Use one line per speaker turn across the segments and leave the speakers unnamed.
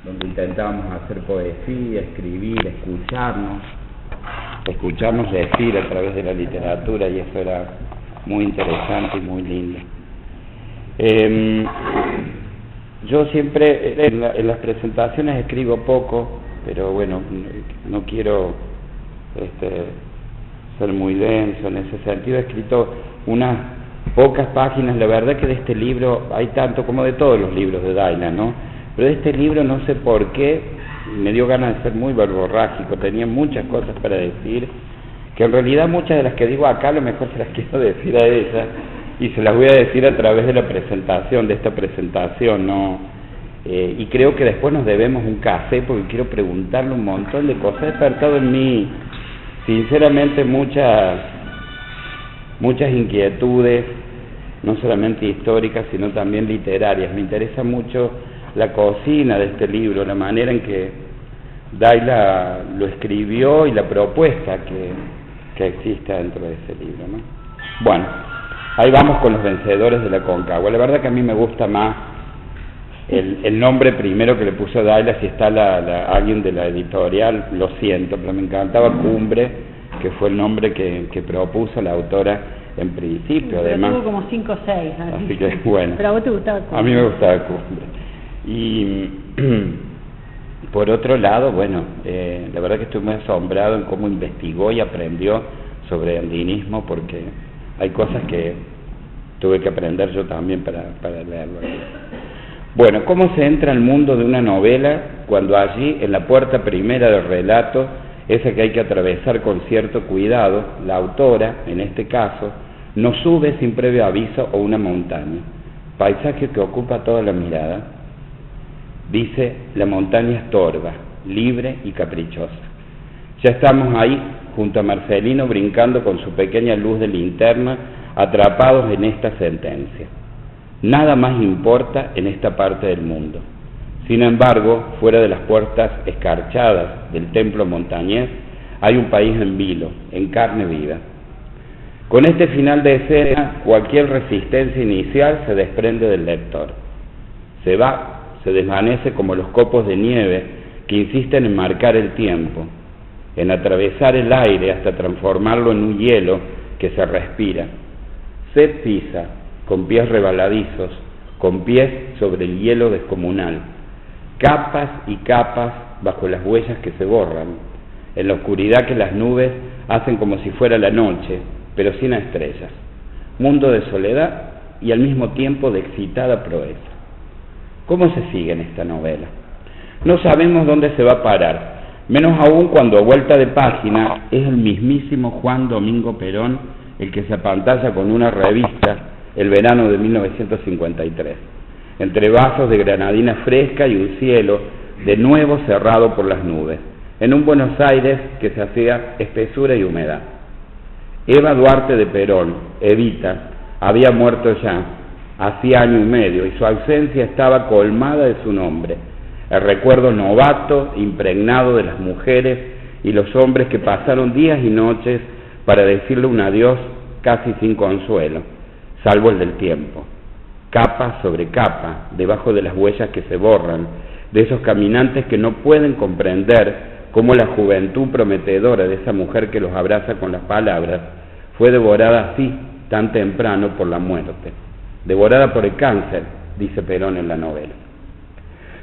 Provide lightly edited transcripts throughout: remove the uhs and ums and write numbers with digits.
donde intentábamos hacer poesía, escribir, escucharnos decir a través de la literatura, y eso era muy interesante y muy lindo. Yo siempre en las presentaciones escribo poco, pero bueno, no quiero ser muy denso en ese sentido. He escrito unas pocas páginas. La verdad que de este libro hay tanto, como de todos los libros de Dayla, ¿no? Pero de este libro no sé por qué me dio ganas de ser muy verborrágico. Tenía muchas cosas para decir, que en realidad muchas de las que digo acá a lo mejor se las quiero decir a ella, y se las voy a decir a través de la presentación, de esta presentación, ¿no? Y creo que después nos debemos un café, porque quiero preguntarle un montón de cosas. Ha despertado en mí, sinceramente, muchas inquietudes, no solamente históricas, sino también literarias. Me interesa mucho la cocina de este libro, la manera en que Dayla lo escribió y la propuesta que existe dentro de ese libro, ¿no? Bueno, ahí vamos con los vencedores de la Concagua. La verdad que a mí me gusta más el nombre primero que le puso Dayla. Si está alguien de la editorial, lo siento, pero me encantaba Cumbre, que fue el nombre que propuso la autora en principio.
Pero
además
tuvo como 5 o 6.
Así que bueno.
Pero a vos te gustaba Cumbre.
A mí me gustaba Cumbre. Y por otro lado, bueno, la verdad que estoy muy asombrado en cómo investigó y aprendió sobre andinismo, porque hay cosas que tuve que aprender yo también para leerlo. Bueno, ¿cómo se entra al mundo de una novela cuando allí, en la puerta primera del relato, esa que hay que atravesar con cierto cuidado, la autora, en este caso, nos sube sin previo aviso a una montaña, paisaje que ocupa toda la mirada? Dice, la montaña es torva, libre y caprichosa. Ya estamos ahí, junto a Marcelino, brincando con su pequeña luz de linterna, atrapados en esta sentencia. Nada más importa en esta parte del mundo. Sin embargo, fuera de las puertas escarchadas del templo montañés, hay un país en vilo, en carne viva. Con este final de escena, cualquier resistencia inicial se desprende del lector. Se va, se desvanece como los copos de nieve que insisten en marcar el tiempo, en atravesar el aire hasta transformarlo en un hielo que se respira. Se pisa, con pies rebaladizos, con pies sobre el hielo descomunal, capas y capas bajo las huellas que se borran, en la oscuridad que las nubes hacen como si fuera la noche, pero sin estrellas. Mundo de soledad y al mismo tiempo de excitada proeza. ¿Cómo se sigue en esta novela? No sabemos dónde se va a parar, menos aún cuando a vuelta de página es el mismísimo Juan Domingo Perón el que se apantalla con una revista, El verano de 1953, entre vasos de granadina fresca y un cielo de nuevo cerrado por las nubes, en un Buenos Aires que se hacía espesura y humedad. Eva Duarte de Perón, Evita, había muerto ya hacía año y medio, y su ausencia estaba colmada de su nombre, el recuerdo novato, impregnado de las mujeres y los hombres que pasaron días y noches para decirle un adiós casi sin consuelo, salvo el del tiempo. Capa sobre capa, debajo de las huellas que se borran, de esos caminantes que no pueden comprender cómo la juventud prometedora de esa mujer que los abraza con las palabras fue devorada así tan temprano por la muerte. Devorada por el cáncer, dice Perón en la novela.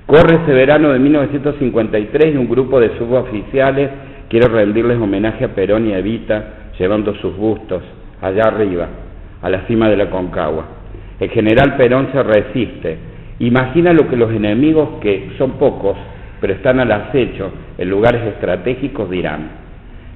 Corre ese verano de 1953 y un grupo de suboficiales quiere rendirles homenaje a Perón y a Evita, llevando sus bustos allá arriba, a la cima de la Concagua. El general Perón se resiste. Imagina lo que los enemigos, que son pocos, pero están al acecho en lugares estratégicos, dirán.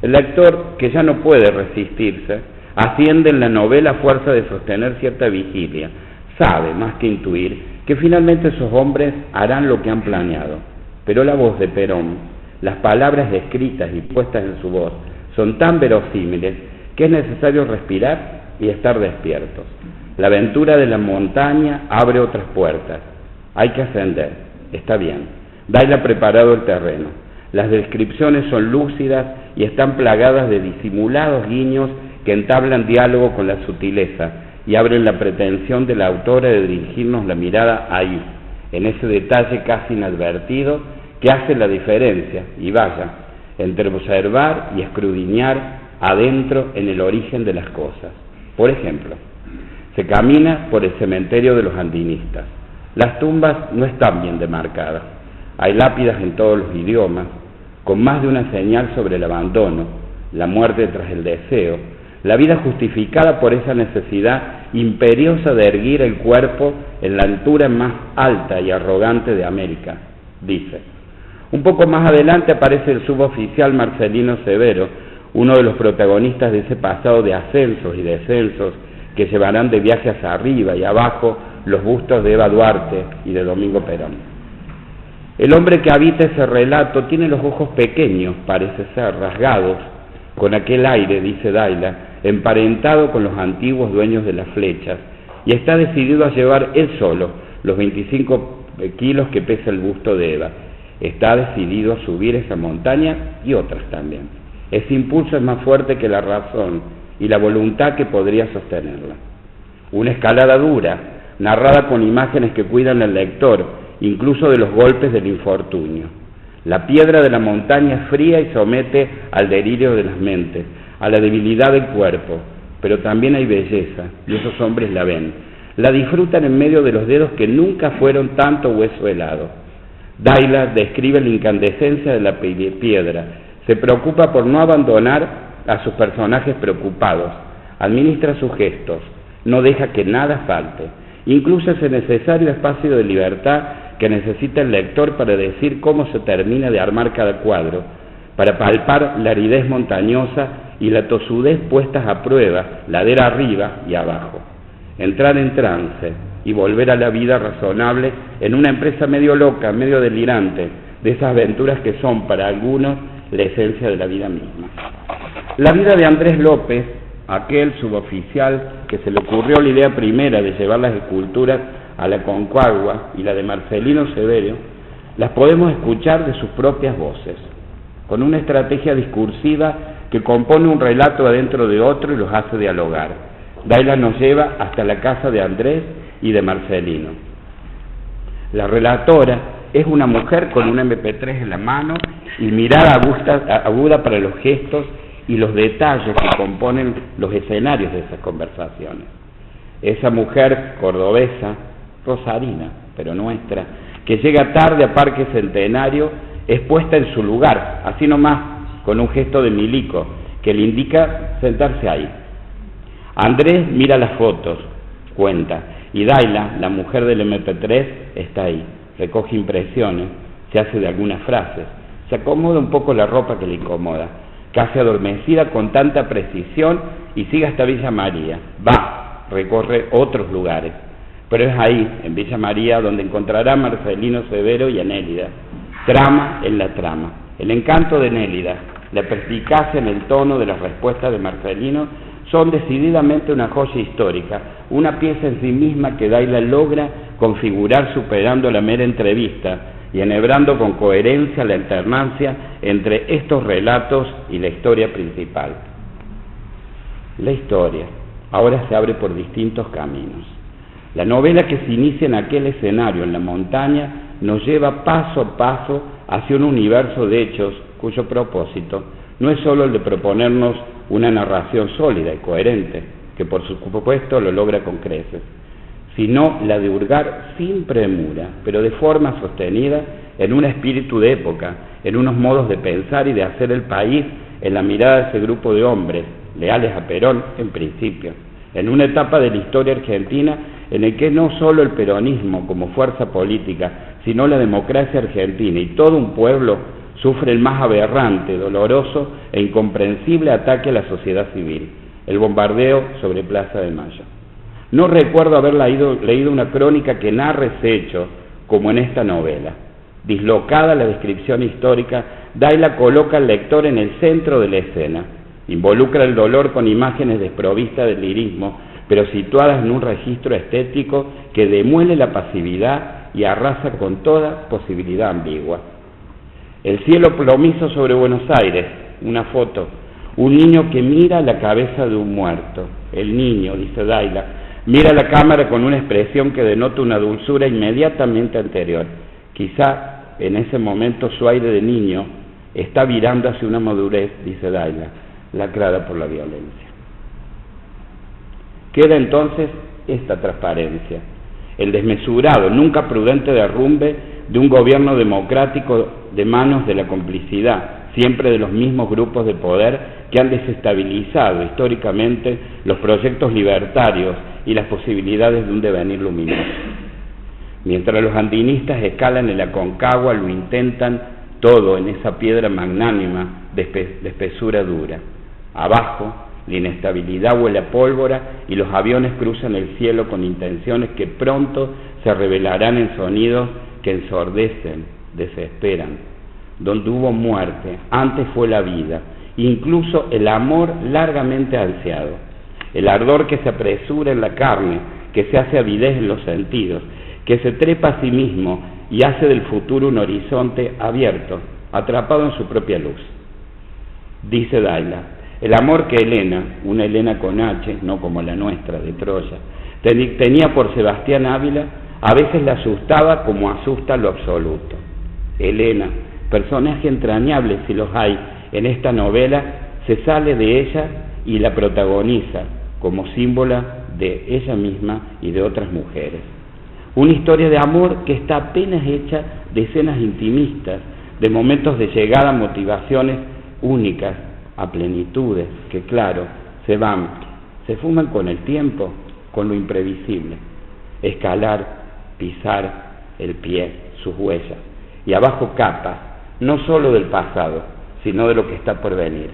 El lector, que ya no puede resistirse, asciende en la novela a fuerza de sostener cierta vigilia. Sabe, más que intuir, que finalmente esos hombres harán lo que han planeado. Pero la voz de Perón, las palabras escritas y puestas en su voz, son tan verosímiles que es necesario respirar y estar despiertos. La aventura de la montaña abre otras puertas. Hay que ascender, está bien. Dayla ha preparado el terreno. Las descripciones son lúcidas y están plagadas de disimulados guiños que entablan diálogo con la sutileza y abren la pretensión de la autora de dirigirnos la mirada ahí, en ese detalle casi inadvertido que hace la diferencia, y vaya, entre observar y escudriñar adentro en el origen de las cosas. Por ejemplo, se camina por el cementerio de los andinistas. Las tumbas no están bien demarcadas. Hay lápidas en todos los idiomas, con más de una señal sobre el abandono, la muerte tras el deseo, la vida justificada por esa necesidad imperiosa de erguir el cuerpo en la altura más alta y arrogante de América, dice. Un poco más adelante aparece el suboficial Marcelino Severo, uno de los protagonistas de ese pasado de ascensos y descensos que llevarán de viaje hacia arriba y abajo los bustos de Eva Duarte y de Domingo Perón. El hombre que habita ese relato tiene los ojos pequeños, parece ser, rasgados, con aquel aire, dice Daila, emparentado con los antiguos dueños de las flechas, y está decidido a llevar él solo los 25 kilos que pesa el busto de Eva. Está decidido a subir esa montaña y otras también. Ese impulso es más fuerte que la razón y la voluntad que podría sostenerla. Una escalada dura, narrada con imágenes que cuidan al lector, incluso de los golpes del infortunio. La piedra de la montaña es fría y somete al delirio de las mentes, a la debilidad del cuerpo, pero también hay belleza, y esos hombres la ven. La disfrutan en medio de los dedos que nunca fueron tanto hueso helado. Daila describe la incandescencia de la piedra, se preocupa por no abandonar a sus personajes preocupados, administra sus gestos, no deja que nada falte, incluso ese necesario espacio de libertad que necesita el lector para decir cómo se termina de armar cada cuadro, para palpar la aridez montañosa y la tosudez puestas a prueba, ladera arriba y abajo. Entrar en trance y volver a la vida razonable en una empresa medio loca, medio delirante, de esas aventuras que son para algunos la esencia de la vida misma. La vida de Andrés López, aquel suboficial que se le ocurrió la idea primera de llevar las esculturas a la Concagua, y la de Marcelino Severo, las podemos escuchar de sus propias voces, con una estrategia discursiva que compone un relato adentro de otro y los hace dialogar. Daila nos lleva hasta la casa de Andrés y de Marcelino. La relatora es una mujer con un MP3 en la mano y mirada aguda para los gestos y los detalles que componen los escenarios de esas conversaciones. Esa mujer cordobesa, rosarina, pero nuestra, que llega tarde a Parque Centenario, es puesta en su lugar, así nomás, con un gesto de milico, que le indica sentarse ahí. Andrés mira las fotos, cuenta, y Daila, la mujer del MP3, está ahí, recoge impresiones, se hace de algunas frases, se acomoda un poco la ropa que le incomoda, casi adormecida con tanta precisión, y sigue hasta Villa María, recorre otros lugares, pero es ahí, en Villa María, donde encontrará a Marcelino Severo y a Nélida. Trama en la trama, el encanto de Nélida, la perspicacia en el tono de las respuestas de Marcelino son decididamente una joya histórica, una pieza en sí misma que Daila logra configurar superando la mera entrevista y enhebrando con coherencia la alternancia entre estos relatos y la historia principal. La historia ahora se abre por distintos caminos. La novela que se inicia en aquel escenario, en la montaña, nos lleva paso a paso hacia un universo de hechos cuyo propósito no es solo el de proponernos una narración sólida y coherente, que por supuesto lo logra con creces, sino la de hurgar sin premura, pero de forma sostenida, en un espíritu de época, en unos modos de pensar y de hacer el país en la mirada de ese grupo de hombres, leales a Perón en principio, en una etapa de la historia argentina en el que no solo el peronismo como fuerza política, sino la democracia argentina y todo un pueblo sufre el más aberrante, doloroso e incomprensible ataque a la sociedad civil, el bombardeo sobre Plaza de Mayo. No recuerdo haber leído una crónica que narre ese hecho como en esta novela. Dislocada la descripción histórica, Daila coloca al lector en el centro de la escena, involucra el dolor con imágenes desprovistas de lirismo, pero situadas en un registro estético que demuele la pasividad y arrasa con toda posibilidad ambigua. El cielo plomizo sobre Buenos Aires, una foto, un niño que mira la cabeza de un muerto. El niño, dice Daila, Mira la cámara con una expresión que denota una dulzura inmediatamente anterior. Quizá en ese momento su aire de niño está virando hacia una madurez, dice Daila, lacrada por la violencia. Queda entonces esta transparencia, el desmesurado, nunca prudente derrumbe de un gobierno democrático de manos de la complicidad, siempre de los mismos grupos de poder que han desestabilizado históricamente los proyectos libertarios y las posibilidades de un devenir luminoso. Mientras los andinistas escalan el Aconcagua, lo intentan todo en esa piedra magnánima de espesura dura. Abajo, la inestabilidad huele a pólvora y los aviones cruzan el cielo con intenciones que pronto se revelarán en sonidos que ensordecen, desesperan. Donde hubo muerte, antes fue la vida, incluso el amor largamente ansiado, el ardor que se apresura en la carne, que se hace avidez en los sentidos, que se trepa a sí mismo y hace del futuro un horizonte abierto, atrapado en su propia luz. Dice Daila, el amor que Helena, una Helena con H, no como la nuestra de Troya, tenía por Sebastián Ávila, a veces la asustaba como asusta lo absoluto. Helena, personaje entrañable si los hay en esta novela, se sale de ella y la protagoniza como símbolo de ella misma y de otras mujeres. Una historia de amor que está apenas hecha de escenas intimistas, de momentos de llegada a motivaciones únicas, a plenitudes que, claro, se fuman con el tiempo, con lo imprevisible. Escalar, pisar el pie, sus huellas, y abajo capas, no solo del pasado, sino de lo que está por venir.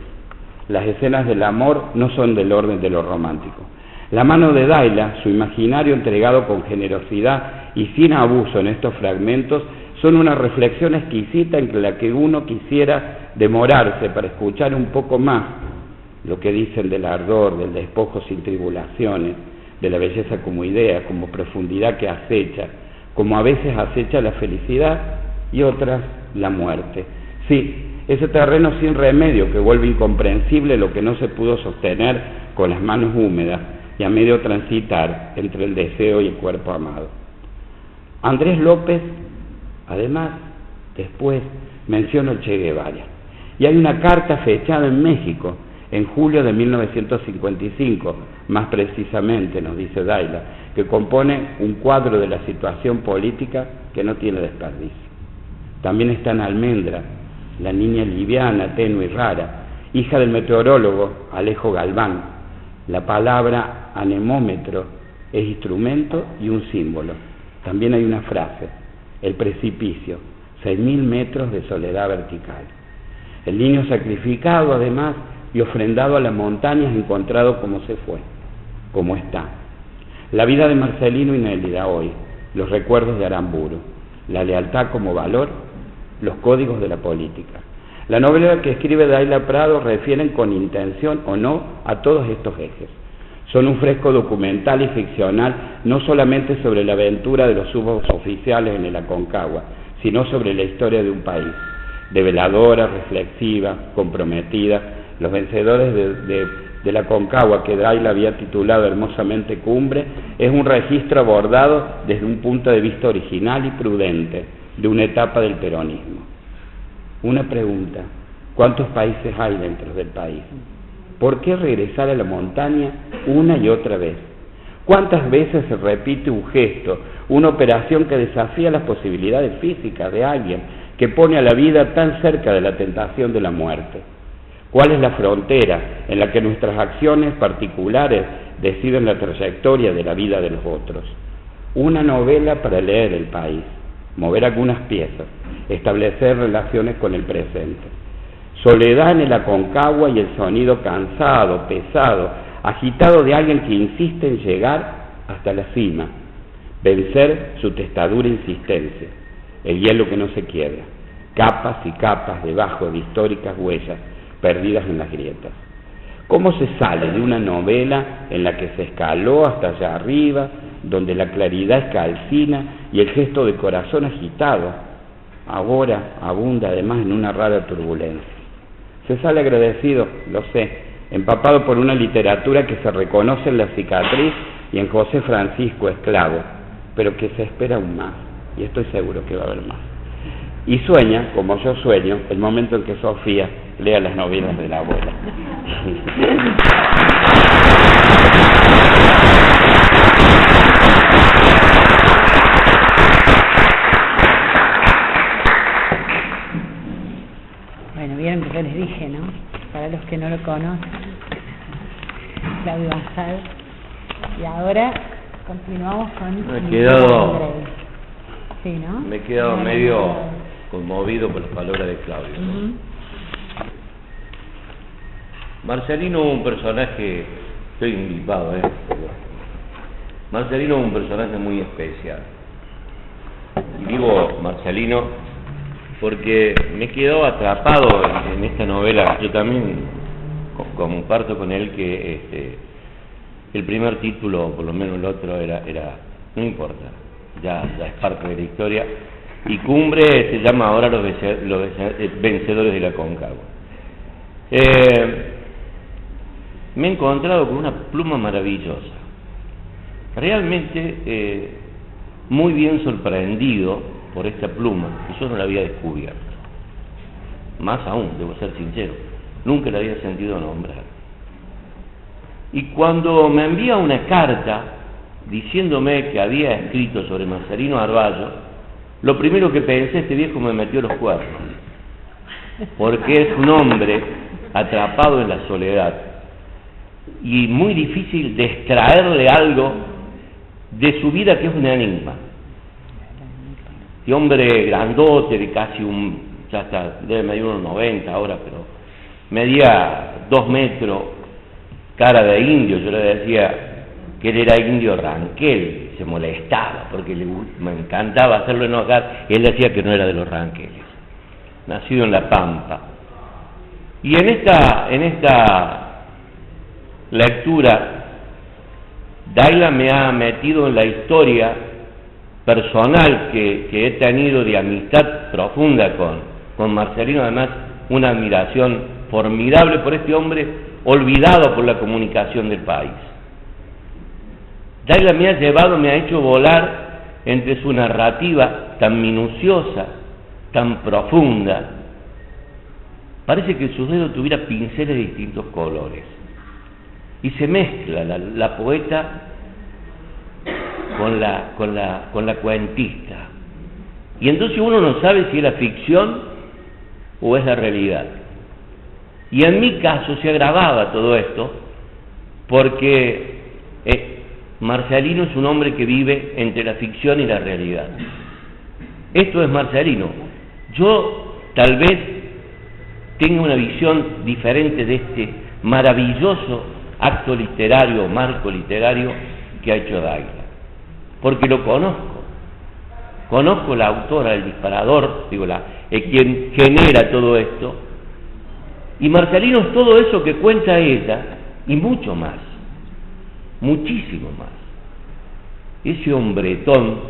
Las escenas del amor no son del orden de lo romántico. La mano de Daila, su imaginario entregado con generosidad y sin abuso en estos fragmentos, son una reflexión exquisita en la que uno quisiera demorarse para escuchar un poco más lo que dicen del ardor, del despojo sin tribulaciones, de la belleza como idea, como profundidad que acecha, como a veces acecha la felicidad y otras la muerte. Sí, ese terreno sin remedio que vuelve incomprensible lo que no se pudo sostener con las manos húmedas y a medio transitar entre el deseo y el cuerpo amado. Andrés López, además, después menciona el Che Guevara. Y hay una carta fechada en México, en julio de 1955, más precisamente, nos dice Daila, que compone un cuadro de la situación política que no tiene desperdicio. También está en Almendra, la niña liviana, tenue y rara, hija del meteorólogo Alejo Galván. La palabra anemómetro es instrumento y un símbolo. También hay una frase, el precipicio, 6.000 metros de soledad vertical. El niño sacrificado, además, y ofrendado a las montañas, encontrado como se fue, como está. La vida de Marcelino y Nélida hoy, los recuerdos de Aramburu, la lealtad como valor, los códigos de la política. La novela que escribe Daila Prado refieren con intención o no a todos estos ejes. Son un fresco documental y ficcional no solamente sobre la aventura de los suboficiales en el Aconcagua, sino sobre la historia de un país, develadora, reflexiva, comprometida. Los vencedores de la Aconcagua, que Daila había titulado hermosamente Cumbre, es un registro abordado desde un punto de vista original y prudente de una etapa del peronismo. Una pregunta, ¿cuántos países hay dentro del país? ¿Por qué regresar a la montaña una y otra vez? ¿Cuántas veces se repite un gesto, una operación que desafía las posibilidades físicas de alguien, que pone a la vida tan cerca de la tentación de la muerte? ¿Cuál es la frontera en la que nuestras acciones particulares deciden la trayectoria de la vida de los otros? Una novela para leer el país, mover algunas piezas, establecer relaciones con el presente. Soledad en el Aconcagua y el sonido cansado, pesado, agitado de alguien que insiste en llegar hasta la cima, vencer su testadura insistencia, el hielo que no se quiebra, capas y capas debajo de históricas huellas perdidas en las grietas. ¿Cómo se sale de una novela en la que se escaló hasta allá arriba, donde la claridad es calcina y el gesto de corazón agitado ahora abunda además en una rara turbulencia? Se sale agradecido, lo sé, empapado por una literatura que se reconoce en la cicatriz y en José Francisco Esclavo, pero que se espera aún más, y estoy seguro que va a haber más. Y sueña, como yo sueño, el momento en que Sofía lea las novelas de la abuela.
Bueno, vieron que yo les dije, ¿no? Para los que no lo conocen, Claudio Basal. Y ahora continuamos con... Sí, ¿no?
Me he quedado medio conmovido por las palabras de Claudio. Marcelino es un personaje, estoy engripado, Marcelino es un personaje muy especial. Y digo Marcelino porque me he quedado atrapado en esta novela. Yo también comparto con él que el primer título, por lo menos el otro, era no importa, ya es parte de la historia. Y Cumbre se llama ahora los vencedores de la Concagua. Me he encontrado con una pluma maravillosa, realmente muy bien sorprendido por esta pluma, que yo no la había descubierto. Más aún, debo ser sincero, nunca la había sentido nombrar. Y cuando me envía una carta diciéndome que había escrito sobre Marcelino Arballo, lo primero que pensé, este viejo me metió los cuernos, porque es un hombre atrapado en la soledad y muy difícil de extraerle algo de su vida, que es un enigma. Este hombre grandote, de casi ya está, debe medir unos 90 ahora, pero medía 2 metros, cara de indio. Yo le decía que él era indio Ranquel, se molestaba porque me encantaba hacerlo enojar. Él decía que no era de los Ranqueles, nacido en La Pampa. Y en esta lectura, Daila me ha metido en la historia personal que he tenido de amistad profunda con Marcelino, además una admiración formidable por este hombre olvidado por la comunicación del país. Daila me ha hecho volar entre su narrativa tan minuciosa, tan profunda. Parece que sus dedos tuviera pinceles de distintos colores. Y se mezcla la poeta con la cuentista. Y entonces uno no sabe si es la ficción o es la realidad. Y en mi caso se agravaba todo esto porque Marcelino es un hombre que vive entre la ficción y la realidad. Esto es Marcelino. Yo tal vez tenga una visión diferente de este maravilloso acto literario, marco literario que ha hecho Daila, porque lo conozco la autora, el disparador, quien genera todo esto, y Marcelino es todo eso que cuenta ella y mucho más, muchísimo más. Ese hombretón,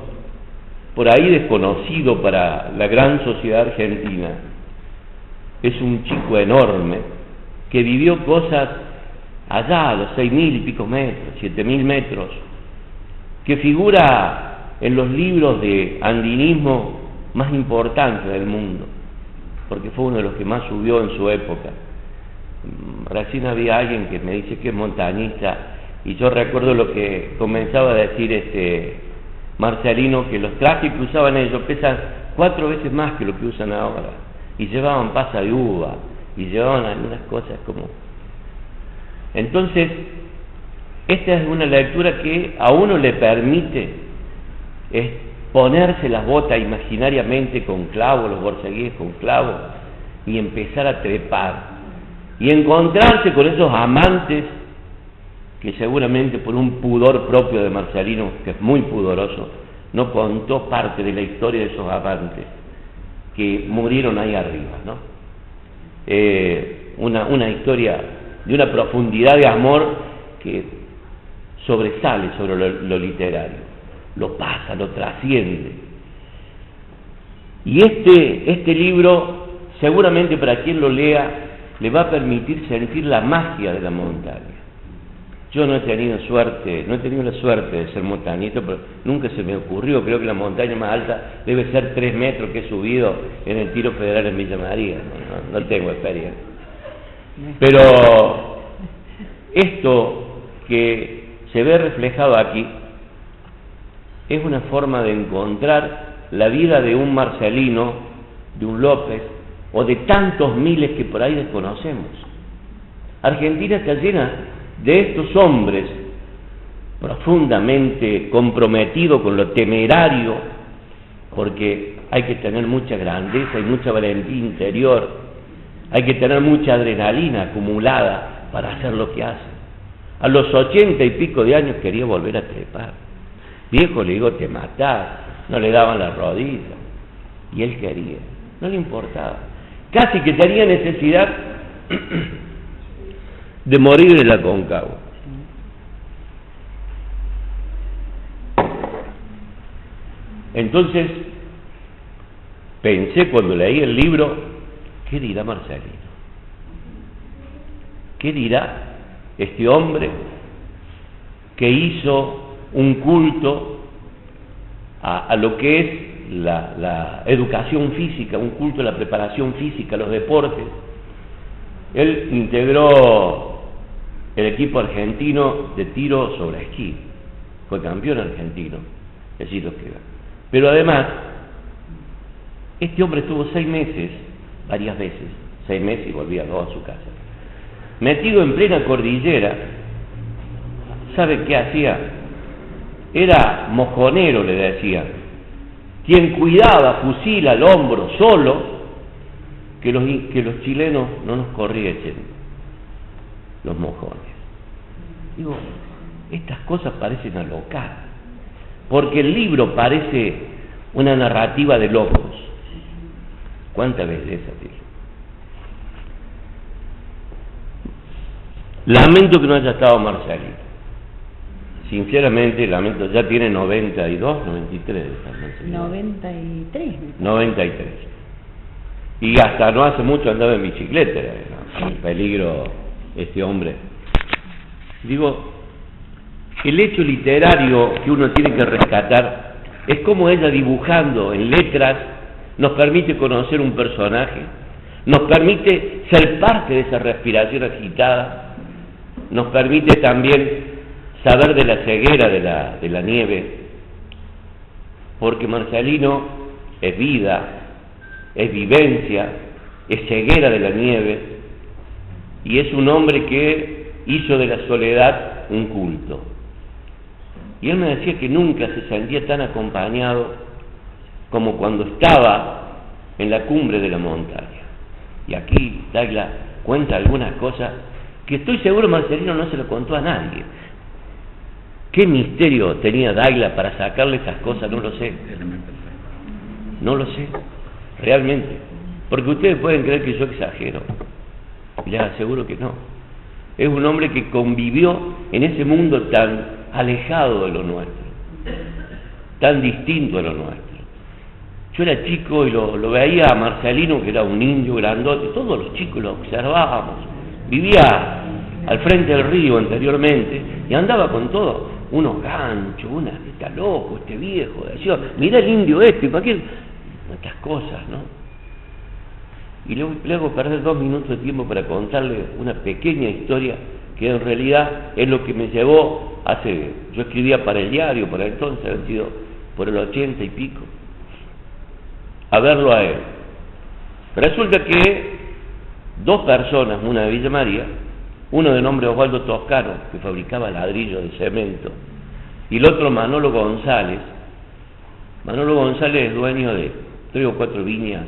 por ahí desconocido para la gran sociedad argentina, es un chico enorme que vivió cosas allá a los 6.000 y pico metros, 7.000 metros, que figura en los libros de andinismo más importantes del mundo, porque fue uno de los que más subió en su época. Recién había alguien que me dice que es montañista, y yo recuerdo lo que comenzaba a decir Marcelino, que los trajes que usaban ellos pesan 4 veces más que lo que usan ahora, y llevaban pasa de uva, y llevaban algunas cosas como... Entonces, esta es una lectura que a uno le permite ponerse las botas imaginariamente con clavos, los borceguíes con clavos, y empezar a trepar, y encontrarse con esos amantes que seguramente por un pudor propio de Marcelino, que es muy pudoroso, no contó parte de la historia de esos amantes que murieron ahí arriba, ¿no? Una historia de una profundidad de amor que sobresale sobre lo literario, lo pasa, lo trasciende. Y este libro, seguramente para quien lo lea, le va a permitir sentir la magia de la montaña. Yo no he tenido la suerte de ser montañito, pero nunca se me ocurrió. Creo que la montaña más alta debe ser 3 metros que he subido en el Tiro Federal en Villa María. No tengo experiencia. Pero esto que se ve reflejado aquí es una forma de encontrar la vida de un Marcelino, de un López, o de tantos miles que por ahí desconocemos. Argentina está llena de estos hombres profundamente comprometidos con lo temerario, porque hay que tener mucha grandeza y mucha valentía interior, hay que tener mucha adrenalina acumulada para hacer lo que hace. A los 80 y pico de años quería volver a trepar. Viejo, le digo, te matás. No le daban las rodillas. Y él quería, no le importaba. Casi que tenía necesidad de morir en la Aconcagua. Entonces, pensé cuando leí el libro, ¿qué dirá Marcelino? ¿Qué dirá este hombre que hizo un culto a lo que es la educación física, un culto a la preparación física, a los deportes? Él integró el equipo argentino de tiro sobre esquí, fue campeón argentino, es decir, lo que era. Pero además, este hombre estuvo 6 meses, varias veces, 6 meses y volvía luego a su casa, metido en plena cordillera. ¿Sabe qué hacía? Era mojonero, le decía, quien cuidaba fusil al hombro solo, que los chilenos no nos corriesen los mojones. Digo, estas cosas parecen alocadas, porque el libro parece una narrativa de locos. ¿Cuánta belleza tiene? Lamento que no haya estado Marcelino. Sinceramente, lamento, ya tiene 92, 93.
93.
93. Y hasta no hace mucho andaba en bicicleta, ¿no? En peligro este hombre. Digo, el hecho literario que uno tiene que rescatar es como ella, dibujando en letras, nos permite conocer un personaje, nos permite ser parte de esa respiración agitada, nos permite también saber de la ceguera de la nieve, porque Marcelino es vida, es vivencia, es ceguera de la nieve, y es un hombre que hizo de la soledad un culto. Y él me decía que nunca se sentía tan acompañado como cuando estaba en la cumbre de la montaña. Y aquí Daila cuenta algunas cosas que estoy seguro Marcelino no se lo contó a nadie. ¿Qué misterio tenía Daila para sacarle esas cosas? No lo sé. No lo sé, realmente. Porque ustedes pueden creer que yo exagero. Les aseguro que no. Es un hombre que convivió en ese mundo tan alejado de lo nuestro, tan distinto a lo nuestro. Yo era chico y lo veía a Marcelino, que era un indio grandote, todos los chicos lo observábamos. Vivía al frente del río anteriormente y andaba con todo, unos ganchos, está loco este viejo, decía, mirá el indio este, ¿para qué? Estas cosas, ¿no? Y luego le hago perder 2 minutos de tiempo para contarle una pequeña historia que en realidad es lo que me llevó yo escribía para el diario, para entonces, había sido por el 80 y pico, a verlo a él. Resulta que 2 personas, una de Villa María, uno de nombre Osvaldo Toscano, que fabricaba ladrillos de cemento, y el otro Manolo González. Manolo González es dueño de 3 o 4 viñas,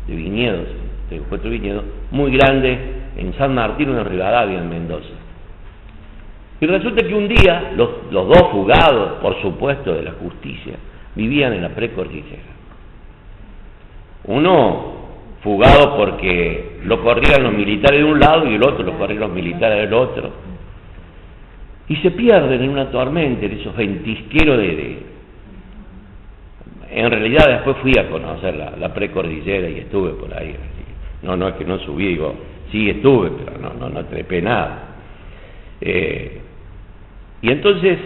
de viñedos, 3 o 4 viñedos, muy grandes en San Martín, en Rivadavia, en Mendoza. Y resulta que un día, los 2 fugados, por supuesto, de la justicia, vivían en la precordillera. Uno fugado porque lo corrían los militares de un lado y el otro lo corrían los militares del otro. Y se pierden en una tormenta, en esos ventisqueros En realidad después fui a conocer la precordillera y estuve por ahí. No es que no subí, digo, sí estuve, pero no trepé nada. Y entonces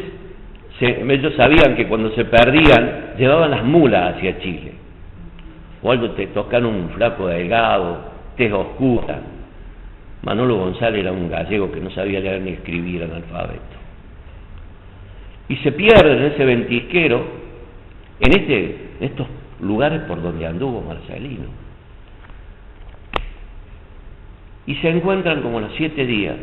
ellos sabían que cuando se perdían, llevaban las mulas hacia Chile. O algo te tocan un flaco delgado, tez oscura. Manolo González era un gallego que no sabía leer ni escribir, analfabeto. Y se pierden en ese ventisquero, en estos lugares por donde anduvo Marcelino. Y se encuentran como a los 7 días.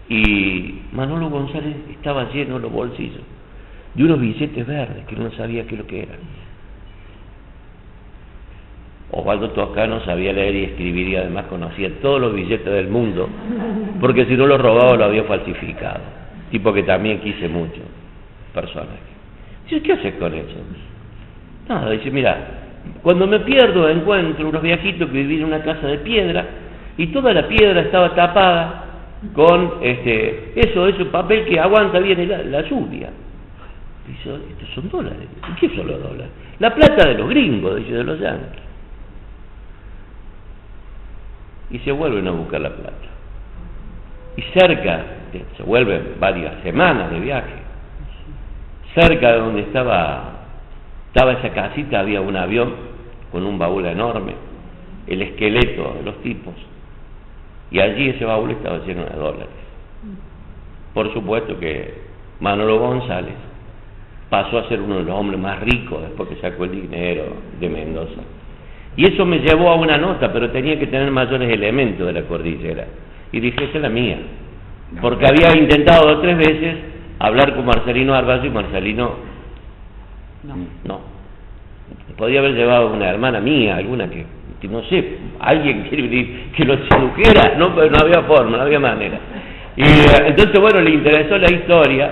Y Manolo González estaba lleno los bolsillos de unos billetes verdes que no sabía qué es lo que eran. Osvaldo Toscano sabía leer y escribir y además conocía todos los billetes del mundo, porque si no los robaba lo había falsificado. Tipo que también quise mucho, personaje. Dice, ¿qué haces con eso? Nada, dice, mira, cuando me pierdo encuentro unos viejitos que vivían en una casa de piedra y toda la piedra estaba tapada con eso papel que aguanta bien la lluvia. Dice, estos son dólares. ¿Y qué son los dólares? La plata de los gringos, dice, de los yanquis. Y se vuelven a buscar la plata. Y se vuelven varias semanas de viaje. Cerca de donde estaba esa casita había un avión con un baúl enorme, el esqueleto de los tipos. Y allí ese baúl estaba lleno de dólares. Por supuesto que Manolo González pasó a ser uno de los hombres más ricos después que sacó el dinero de Mendoza. Y eso me llevó a una nota, pero tenía que tener mayores elementos de la cordillera. Y dije, esa es la mía. Porque había intentado 2 o 3 veces hablar con Marcelino Arballo y Marcelino no. Podía haber llevado una hermana mía, alguna que no sé, alguien que lo sedujera, no, pero no había forma, no había manera. Y entonces, bueno, le interesó la historia,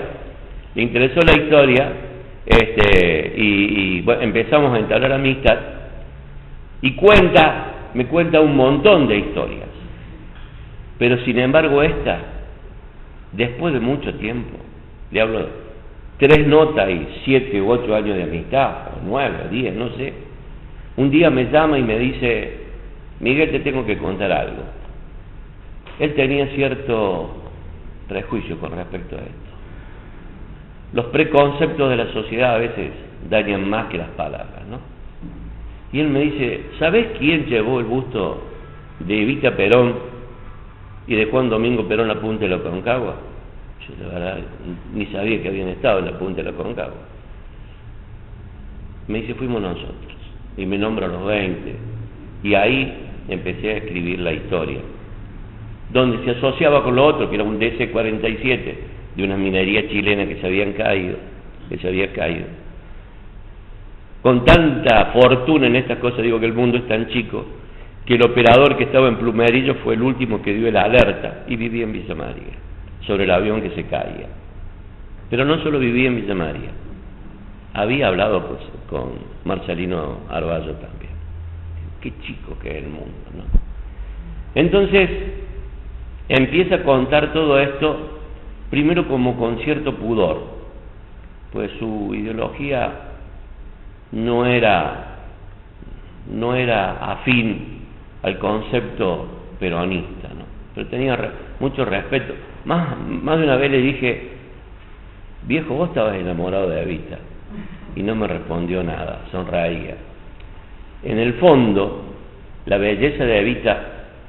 y bueno, empezamos a entablar amistad, y me cuenta un montón de historias. Pero sin embargo esta, después de mucho tiempo, le hablo 3 notas y 7 u 8 años de amistad, o 9 o 10, no sé. Un día me llama y me dice, Miguel, te tengo que contar algo. Él tenía cierto prejuicio con respecto a esto. Los preconceptos de la sociedad a veces dañan más que las palabras, ¿no? Y él me dice, ¿sabés quién llevó el busto de Evita Perón y de Juan Domingo Perón a la punta de la Aconcagua? Yo la verdad ni sabía que habían estado en la punta de la Aconcagua. Me dice, fuimos nosotros. Y me nombra a los 20. Y ahí empecé a escribir la historia, donde se asociaba con lo otro, que era un DC-47 de una minería chilena que se había caído. Con tanta fortuna en estas cosas, digo que el mundo es tan chico, que el operador que estaba en Plumerillo fue el último que dio la alerta y vivía en Villa María, sobre el avión que se caía. Pero no solo vivía en Villa María, había hablado con Marcelino Arballo también. Qué chico que es el mundo, ¿no? Entonces empieza a contar todo esto, primero como con cierto pudor, pues su ideología no era afín al concepto peronista, ¿no? Pero tenía mucho respeto. Más de una vez le dije, viejo, vos estabas enamorado de Evita. Y no me respondió nada, sonreía. En el fondo, la belleza de Evita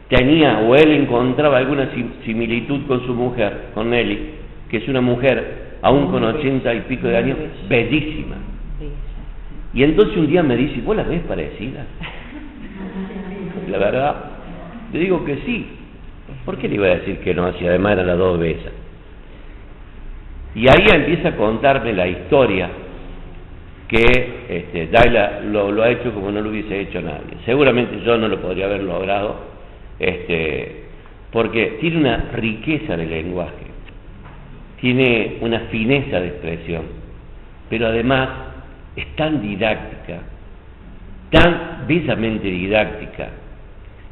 tenía, o él encontraba alguna similitud con su mujer, con Nelly, que es una mujer, aún con 80 y pico de años, bellísima. Y entonces un día me dice, ¿vos la ves parecida? La verdad, le digo que sí. ¿Por qué le iba a decir que no? Si además eran las 2 veces. Y ahí empieza a contarme la historia que Daila lo ha hecho como no lo hubiese hecho nadie. Seguramente yo no lo podría haber logrado, porque tiene una riqueza de lenguaje, tiene una fineza de expresión, pero además es tan didáctica, tan bellamente didáctica,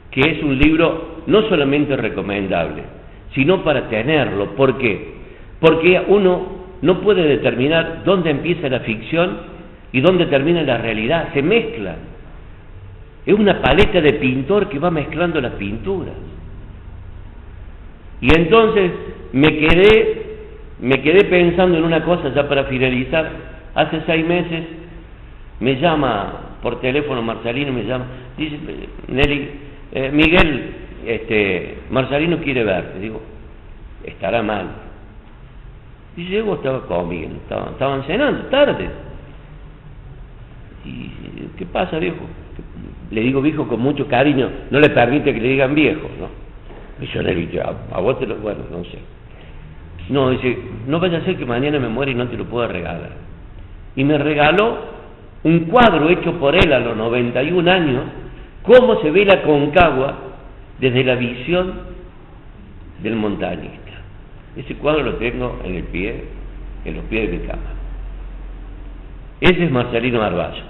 que es un libro no solamente recomendable, sino para tenerlo. ¿Por qué? Porque uno no puede determinar dónde empieza la ficción y dónde termina la realidad, se mezclan. Es una paleta de pintor que va mezclando las pinturas. Y entonces me quedé me quedé pensando en una cosa ya para finalizar. Hace 6 meses me llama por teléfono Marcelino, me llama, dice, Nelly, Miguel, Marcelino quiere verte. Digo, estará mal. Y llego, estaba con Miguel, estaban cenando, tarde. Y, ¿qué pasa, viejo? Le digo viejo con mucho cariño, no le permite que le digan viejo, ¿no? Y yo le digo, a vos te lo, bueno, no sé. No, dice, no vaya a ser que mañana me muera y no te lo pueda regalar. Y me regaló un cuadro hecho por él a los 91 años, cómo se ve la Concagua desde la visión del montañista. Ese cuadro lo tengo en los pies de mi cama. Ese es Marcelino Arballo.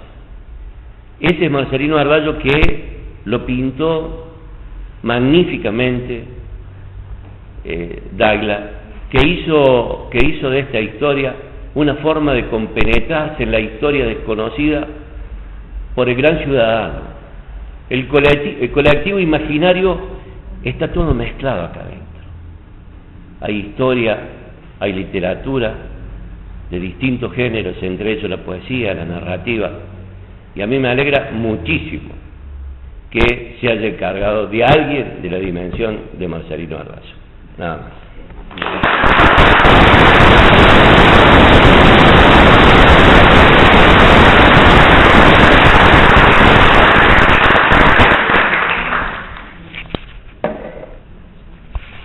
Ese es Marcelino Arballo que lo pintó magníficamente Douglas, que hizo de esta historia una forma de compenetrarse en la historia desconocida por el gran ciudadano. El colectivo imaginario está todo mezclado acá adentro. Hay historia, hay literatura de distintos géneros, entre ellos la poesía, la narrativa, y a mí me alegra muchísimo que se haya encargado de alguien de la dimensión de Marcelino Arballo. Nada más.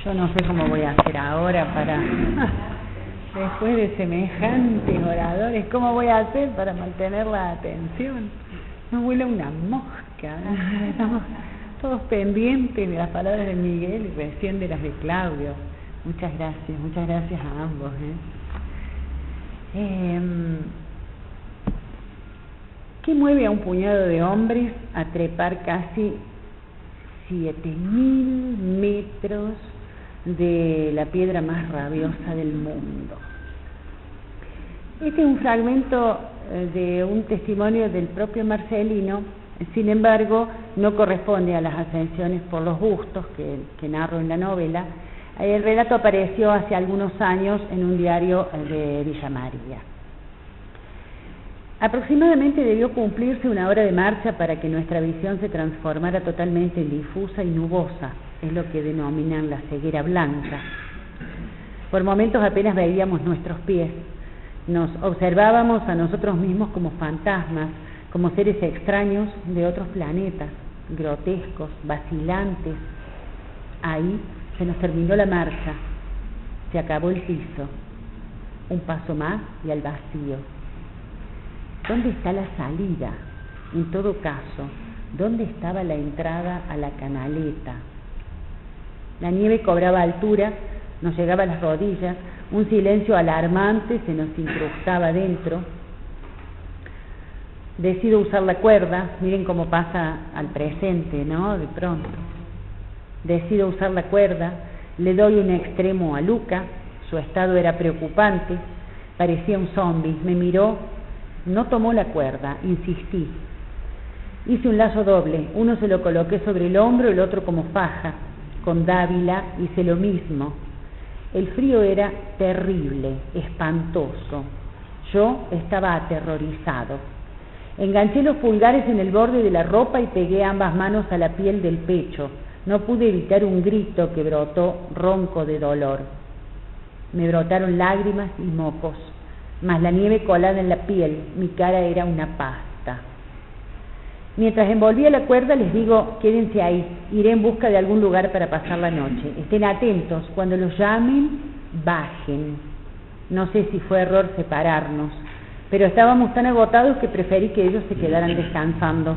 Yo no sé cómo voy a hacer ahora para, después de semejantes oradores, ¿cómo voy a hacer para mantener la atención? No vuela una mosca, estamos todos pendientes de las palabras de Miguel y recién de las de Claudio. Muchas gracias a ambos. ¿Qué mueve a un puñado de hombres a trepar casi 7.000 metros de la piedra más rabiosa del mundo? Este es un fragmento de un testimonio del propio Marcelino, sin embargo, no corresponde a las ascensiones por los bustos que narro en la novela. El relato apareció hace algunos años en un diario de Villa María. Aproximadamente debió cumplirse una hora de marcha para que nuestra visión se transformara totalmente en difusa y nubosa, es lo que denominan la ceguera blanca. Por momentos apenas veíamos nuestros pies, nos observábamos a nosotros mismos como fantasmas, como seres extraños de otros planetas, grotescos, vacilantes. Ahí se nos terminó la marcha, se acabó el piso, un paso más y al vacío. ¿Dónde está la salida? En todo caso, ¿dónde estaba la entrada a la canaleta? La nieve cobraba altura, nos llegaba a las rodillas, un silencio alarmante se nos incrustaba dentro. Decido usar la cuerda, miren cómo pasa al presente, ¿no? De pronto. Decido usar la cuerda, le doy un extremo a Luca, su estado era preocupante, parecía un zombi, me miró, no tomó la cuerda, insistí. Hice un lazo doble, uno se lo coloqué sobre el hombro, el otro como faja. Con Dávila hice lo mismo. El frío era terrible, espantoso. Yo estaba aterrorizado. Enganché los pulgares en el borde de la ropa y pegué ambas manos a la piel del pecho. No pude evitar un grito que brotó ronco de dolor. Me brotaron lágrimas y mocos, mas la nieve colada en la piel, mi cara era una pasta. Mientras envolvía la cuerda les digo, quédense ahí, iré en busca de algún lugar para pasar la noche. Estén atentos, cuando los llamen, bajen. No sé si fue error separarnos, pero estábamos tan agotados que preferí que ellos se quedaran descansando.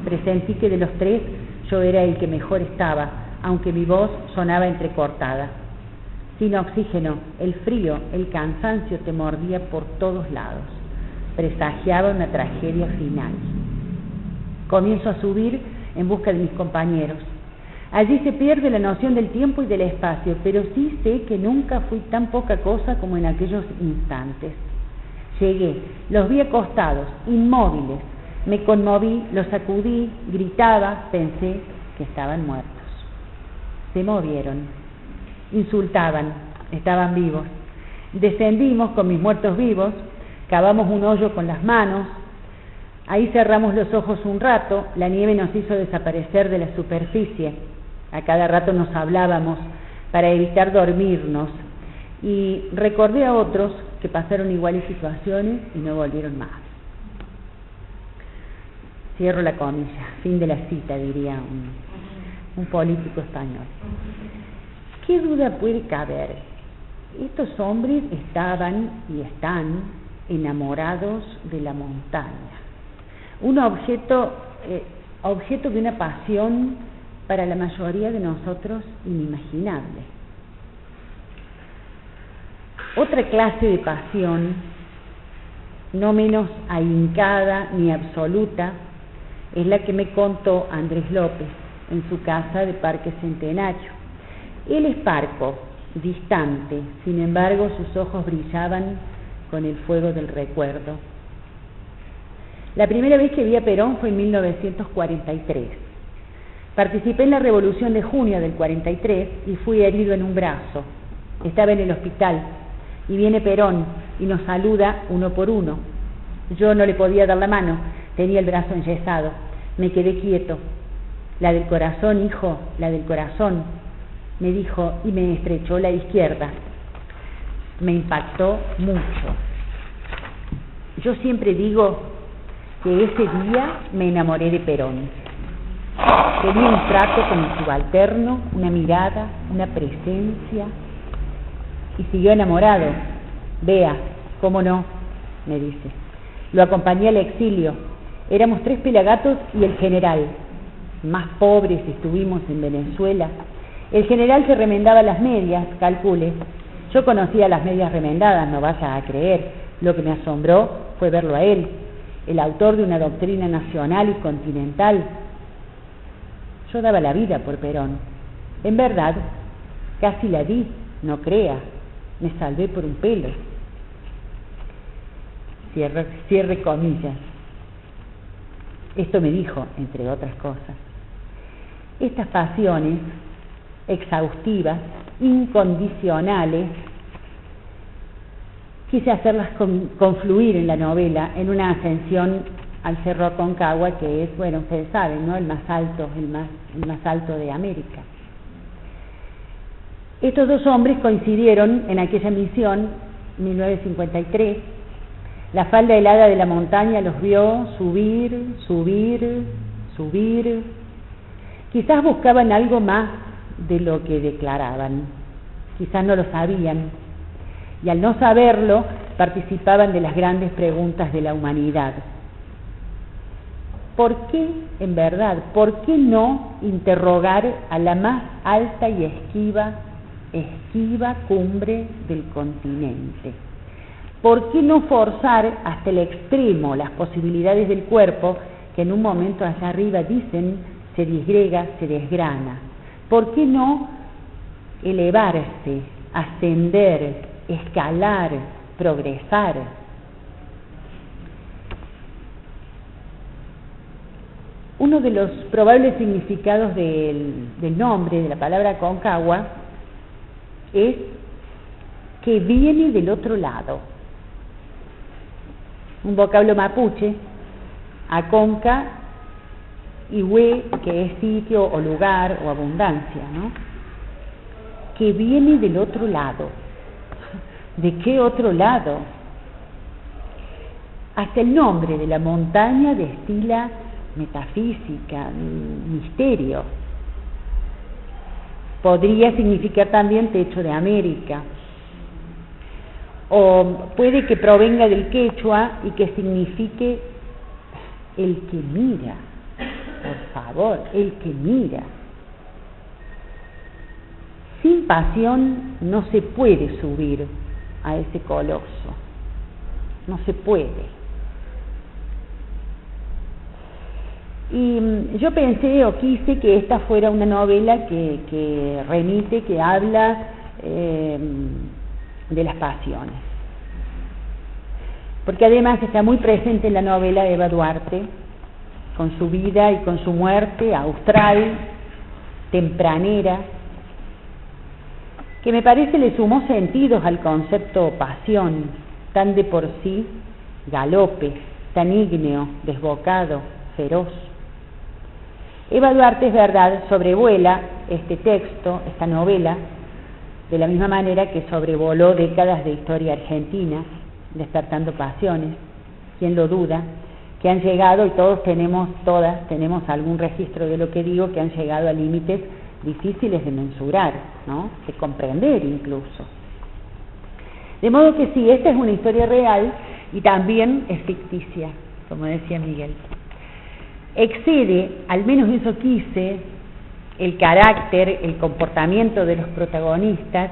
Presentí que de los tres yo era el que mejor estaba, aunque mi voz sonaba entrecortada. Sin oxígeno, el frío, el cansancio te mordía por todos lados. Presagiaba una tragedia final. Comienzo a subir en busca de mis compañeros. Allí se pierde la noción del tiempo y del espacio, pero sí sé que nunca fui tan poca cosa como en aquellos instantes. Llegué, los vi acostados, inmóviles. Me conmoví, los sacudí, gritaba, pensé que estaban muertos. Se movieron, insultaban, estaban vivos. Descendimos con mis muertos vivos, cavamos un hoyo con las manos, ahí cerramos los ojos un rato, la nieve nos hizo desaparecer de la superficie, a cada rato nos hablábamos para evitar dormirnos, y recordé a otros que pasaron iguales situaciones y no volvieron más. Cierro la comilla, fin de la cita, diría un político español. ¿Qué duda puede caber? Estos hombres estaban y están enamorados de la montaña, un objeto de una pasión para la mayoría de nosotros inimaginable. Otra clase de pasión, no menos ahincada ni absoluta, es la que me contó Andrés López en su casa de Parque Centenario. Él es parco, distante, sin embargo sus ojos brillaban con el fuego del recuerdo. La primera vez que vi a Perón fue en 1943. Participé en la Revolución de Junio del 43 y fui herido en un brazo. Estaba en el hospital y viene Perón y nos saluda uno por uno. Yo no le podía dar la mano, tenía el brazo enyesado. Me quedé quieto. La del corazón, hijo, la del corazón, me dijo y me estrechó la izquierda. Me impactó mucho. Yo siempre digo que ese día me enamoré de Perón. Tenía un trato con el subalterno, una mirada, una presencia, y siguió enamorado. Vea, cómo no, me dice. Lo acompañé al exilio. Éramos 3 pelagatos y el general. Más pobres estuvimos en Venezuela. El general se remendaba las medias, calcule. Yo conocía las medias remendadas, no vaya a creer. Lo que me asombró fue verlo a él, el autor de una doctrina nacional y continental. Yo daba la vida por Perón. En verdad, casi la di, no crea. Me salvé por un pelo. Cierre comillas. Esto me dijo, entre otras cosas. Estas pasiones exhaustivas, incondicionales, quise hacerlas confluir en la novela, en una ascensión al Cerro Aconcagua, que es, bueno, ustedes saben, ¿no?, el más alto de América. Estos 2 hombres coincidieron en aquella misión, 1953. La falda helada de la montaña los vio subir, subir, subir. Quizás buscaban algo más de lo que declaraban, quizás no lo sabían, y al no saberlo participaban de las grandes preguntas de la humanidad. ¿Por qué, en verdad, por qué no interrogar a la más alta y esquiva cumbre del continente? ¿Por qué no forzar hasta el extremo las posibilidades del cuerpo que en un momento allá arriba dicen se disgrega, se desgrana? ¿Por qué no elevarse, ascender, escalar, progresar? Uno de los probables significados del nombre, de la palabra Aconcagua, es que viene del otro lado. Un vocablo mapuche, Aconca, y hue, que es sitio o lugar o abundancia, ¿no? Que viene del otro lado. ¿De qué otro lado? Hasta el nombre de la montaña destila metafísica, misterio. Podría significar también techo de América, o puede que provenga del quechua y que signifique el que mira. Por favor, el que mira. Sin pasión no se puede subir a ese coloso, no se puede. Y yo pensé o quise que esta fuera una novela que remite, que habla de las pasiones, porque además está muy presente en la novela Eva Duarte, con su vida y con su muerte austral, tempranera, que me parece le sumó sentidos al concepto pasión, tan de por sí galope, tan ígneo, desbocado, feroz. Eva Duarte, es verdad, sobrevuela este texto, esta novela, de la misma manera que sobrevoló décadas de historia argentina, despertando pasiones, quién lo duda, que han llegado, y todas tenemos algún registro de lo que digo, que han llegado a límites difíciles de mensurar, ¿no?, de comprender incluso. De modo que sí, esta es una historia real y también es ficticia, como decía Miguel. Excede, al menos eso quise, el carácter, el comportamiento de los protagonistas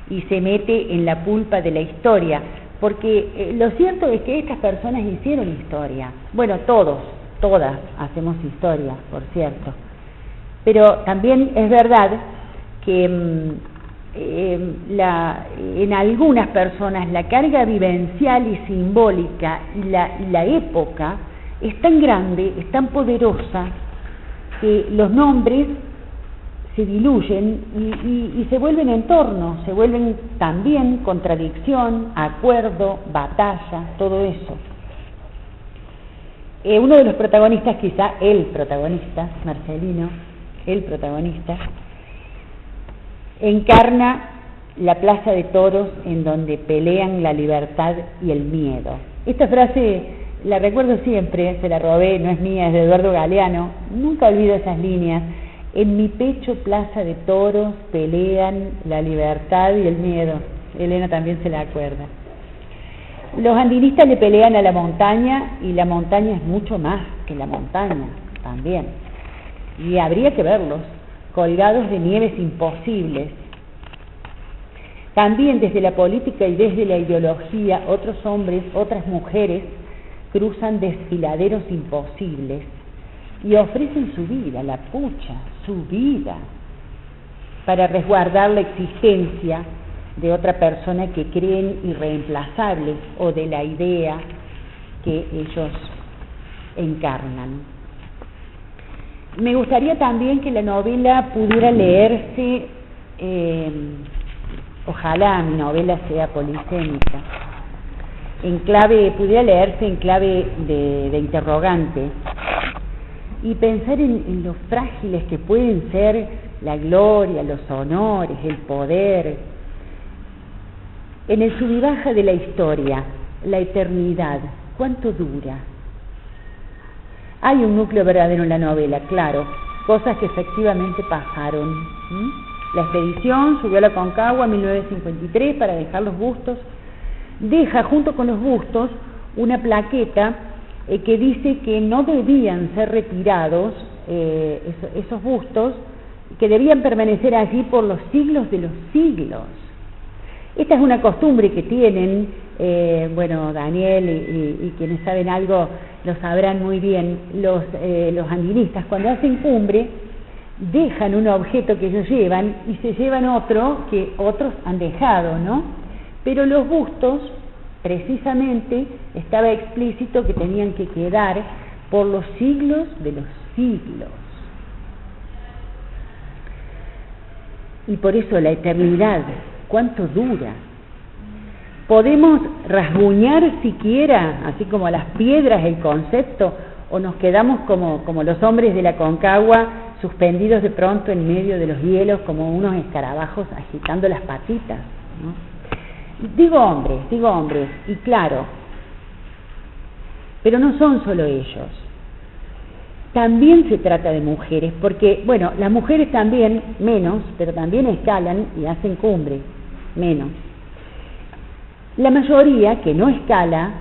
y se mete en la pulpa de la historia, porque lo cierto es que estas personas hicieron historia. Bueno, todas hacemos historia, por cierto. Pero también es verdad que en algunas personas la carga vivencial y simbólica y la época es tan grande, es tan poderosa, que los nombres se diluyen y se vuelven entorno, se vuelven también contradicción, acuerdo, batalla, todo eso. Uno de los protagonistas, quizá el protagonista, Marcelino, el protagonista, encarna la plaza de toros en donde pelean la libertad y el miedo. Esta frase la recuerdo siempre, se la robé, no es mía, es de Eduardo Galeano, nunca olvido esas líneas. En mi pecho plaza de toros pelean la libertad y el miedo. Elena también se la acuerda. Los andinistas le pelean a la montaña y la montaña es mucho más que la montaña también. Y habría que verlos, colgados de nieves imposibles. También desde la política y desde la ideología, otros hombres, otras mujeres cruzan desfiladeros imposibles y ofrecen su vida, la pucha, su vida, para resguardar la existencia de otra persona que creen irreemplazable o de la idea que ellos encarnan. Me gustaría también que la novela pudiera leerse, ojalá mi novela sea polisémica, pudiera leerse en clave de interrogante, y pensar en lo frágiles que pueden ser la gloria, los honores, el poder, en el sub y baja de la historia, la eternidad, ¿cuánto dura? Hay un núcleo verdadero en la novela, claro, cosas que efectivamente pasaron. La expedición subió a la Aconcagua en 1953 para dejar los bustos, deja junto con los bustos una plaqueta que dice que no debían ser retirados esos bustos, que debían permanecer allí por los siglos de los siglos. Esta es una costumbre que tienen, Daniel y quienes saben algo lo sabrán muy bien, los andinistas cuando hacen cumbre dejan un objeto que ellos llevan y se llevan otro que otros han dejado, ¿no? Pero los bustos, precisamente, estaba explícito que tenían que quedar por los siglos de los siglos. Y por eso la eternidad, ¿cuánto dura? ¿Podemos rasguñar siquiera, así como las piedras, el concepto, o nos quedamos como los hombres de la Aconcagua, suspendidos de pronto en medio de los hielos como unos escarabajos agitando las patitas, ¿no? Digo hombres, y claro, pero no son solo ellos. También se trata de mujeres, porque, las mujeres también, menos, pero también escalan y hacen cumbre, menos. La mayoría, que no escala,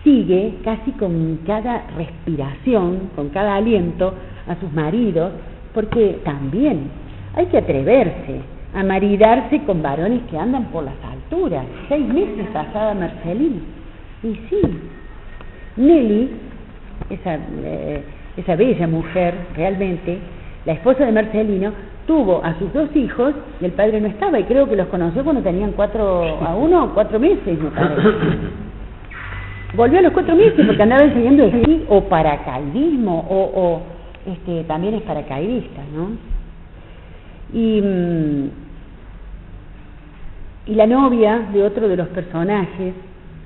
sigue casi con cada respiración, con cada aliento, a sus maridos, porque también hay que atreverse a maridarse con varones que andan por las alturas. 6 meses casada Marcelino. Y sí, Nelly, esa bella mujer, realmente, la esposa de Marcelino, tuvo a sus 2 hijos y el padre no estaba, y creo que los conoció cuando tenían 4 meses, me parece. Volvió a los 4 meses porque andaba enseñando esquí o paracaidismo, o también es paracaidista, ¿no? Y Y la novia de otro de los personajes,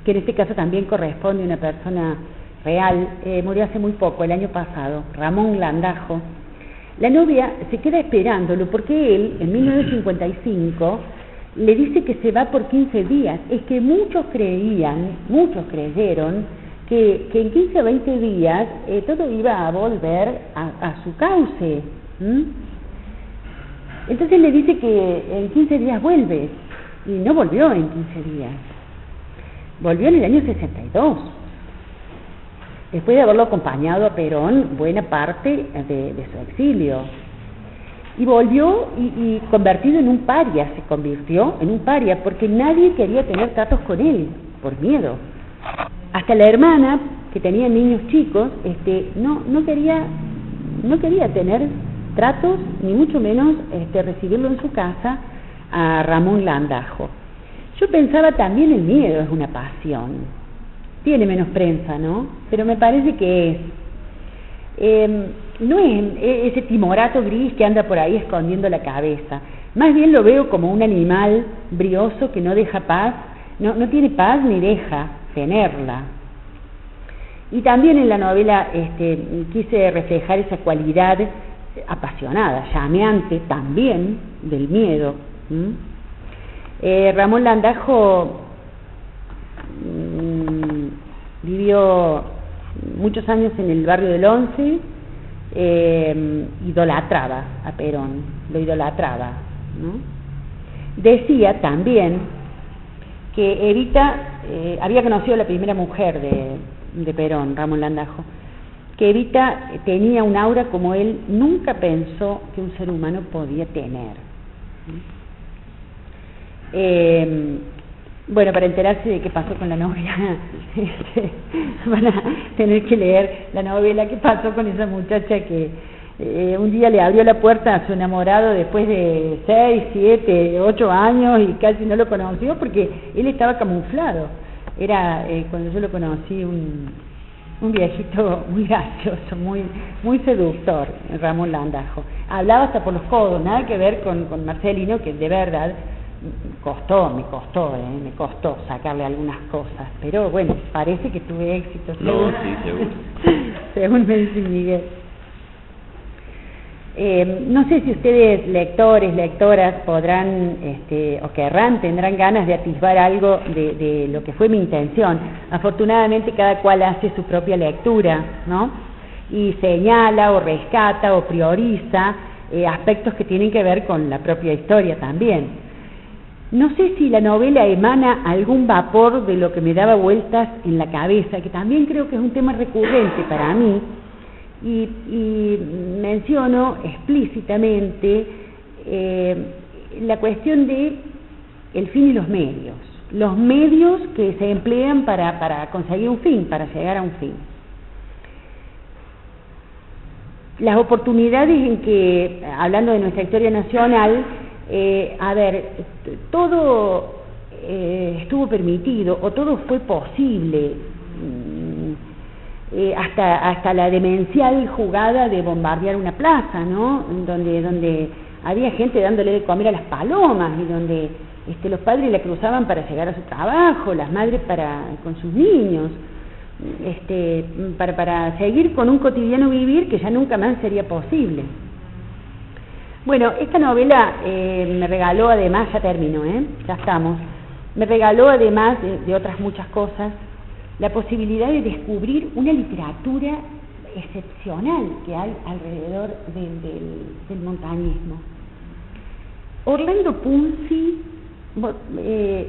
que en este caso también corresponde a una persona real, murió hace muy poco, el año pasado, Ramón Landajo. La novia se queda esperándolo porque él, en 1955, le dice que se va por 15 días. Es que muchos creyeron que en 15 o 20 días todo iba a volver a su cauce. Entonces le dice que en 15 días vuelve, y no volvió en 15 días. Volvió en el año 62. Después de haberlo acompañado a Perón buena parte de su exilio. Y volvió y convertido en un paria, se convirtió en un paria, porque nadie quería tener tratos con él, por miedo. Hasta la hermana, que tenía niños chicos, no quería tener tratos, ni mucho menos recibirlo en su casa a Ramón Landajo. Yo pensaba también el miedo es una pasión. Tiene menos prensa, ¿no? Pero me parece que no es ese timorato gris que anda por ahí escondiendo la cabeza. Más bien lo veo como un animal brioso que no deja paz, no tiene paz ni deja tenerla. Y también en la novela quise reflejar esa cualidad apasionada, llameante también del miedo. Ramón Landajo vivió muchos años en el barrio del Once, idolatraba a Perón, lo idolatraba, ¿no? Decía también que Evita había conocido a la primera mujer de Perón, Ramón Landajo, que Evita tenía un aura como él nunca pensó que un ser humano podía tener. Bueno, para enterarse de qué pasó con la novia, van a tener que leer la novela que pasó con esa muchacha que un día le abrió la puerta a su enamorado después de 6, 7, 8 años y casi no lo conoció porque él estaba camuflado. Era, cuando yo lo conocí, un viejito muy gracioso, muy seductor, Ramón Landajo. Hablaba hasta por los codos, nada que ver con Marcelino, que de verdad me costó sacarle algunas cosas, pero bueno, parece que tuve éxito.
No, sí, seguro.
Según me dice Miguel. No sé si ustedes, lectores, lectoras, podrán tendrán ganas de atisbar algo de lo que fue mi intención. Afortunadamente cada cual hace su propia lectura, ¿no? Y señala o rescata o prioriza aspectos que tienen que ver con la propia historia también. No sé si la novela emana algún vapor de lo que me daba vueltas en la cabeza, que también creo que es un tema recurrente para mí, y menciono explícitamente la cuestión de el fin y los medios que se emplean para conseguir un fin, para llegar a un fin. Las oportunidades en que, hablando de nuestra historia nacional, todo estuvo permitido o todo fue posible, hasta la demencial jugada de bombardear una plaza, ¿no? Donde había gente dándole de comer a las palomas y donde los padres la cruzaban para llegar a su trabajo, las madres con sus niños, para seguir con un cotidiano vivir que ya nunca más sería posible. Bueno, esta novela me regaló además, ya termino, ya estamos, me regaló además de otras muchas cosas, la posibilidad de descubrir una literatura excepcional que hay alrededor del montañismo. Orlando Punzi,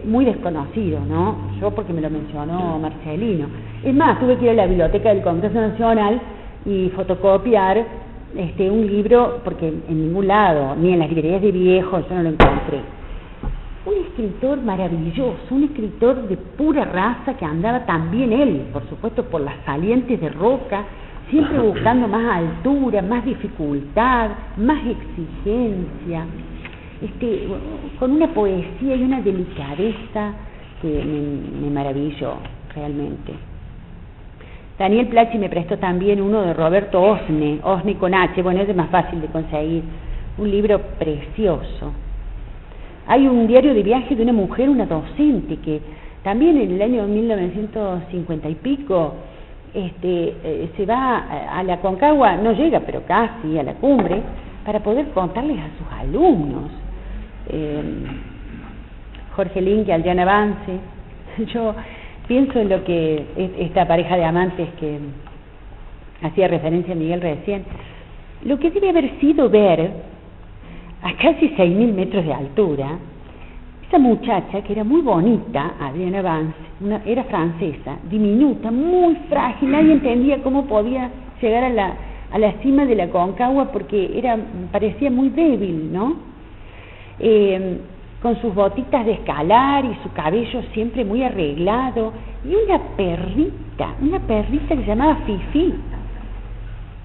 muy desconocido, ¿no? Yo porque me lo mencionó Marcelino. Es más, tuve que ir a la biblioteca del Congreso Nacional y fotocopiar un libro, porque en ningún lado, ni en las librerías de viejos, yo no lo encontré. Un escritor maravilloso, un escritor de pura raza que andaba también él, por supuesto, por las salientes de roca, siempre buscando más altura, más dificultad, más exigencia, con una poesía y una delicadeza que me maravilló realmente. Daniel Plachi me prestó también uno de Roberto Osne con H, bueno, ese es más fácil de conseguir, un libro precioso. Hay un diario de viaje de una mujer, una docente, que también en el año 1950 y pico se va a la Aconcagua, no llega, pero casi a la cumbre, para poder contarles a sus alumnos. Jorge Link y Adriana Vance. Yo pienso en lo que esta pareja de amantes que hacía referencia a Miguel recién, lo que debe haber sido ver a casi 6.000 metros de altura esa muchacha que era muy bonita, Adriana Vance, era francesa, diminuta, muy frágil, nadie entendía cómo podía llegar a la cima de la Aconcagua porque parecía muy débil, ¿no? Con sus botitas de escalar y su cabello siempre muy arreglado, y una perrita que se llamaba Fifi.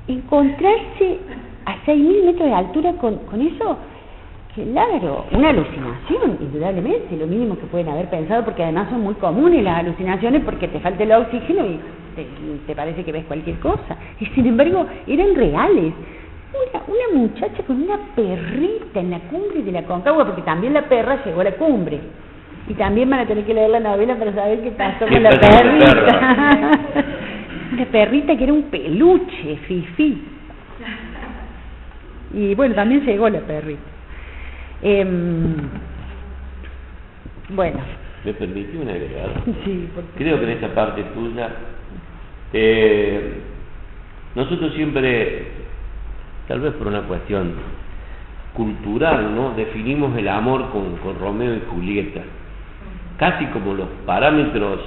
Encontrarse a 6.000 metros de altura con eso, claro, una alucinación, indudablemente, lo mínimo que pueden haber pensado, porque además son muy comunes las alucinaciones porque te falta el oxígeno y te parece que ves cualquier cosa, y sin embargo eran reales. Una muchacha con una perrita en la cumbre de la Aconcagua, porque también la perra llegó a la cumbre, y también van a tener que leer la novela para saber qué pasó con la perrita. Una perrita que era un peluche, Fifi. Y bueno, también llegó la perrita. Bueno.
¿Me permití un agregado?
Sí,
creo que en esta parte tuya, nosotros siempre, tal vez por una cuestión cultural, ¿no?, definimos el amor con Romeo y Julieta, casi como los parámetros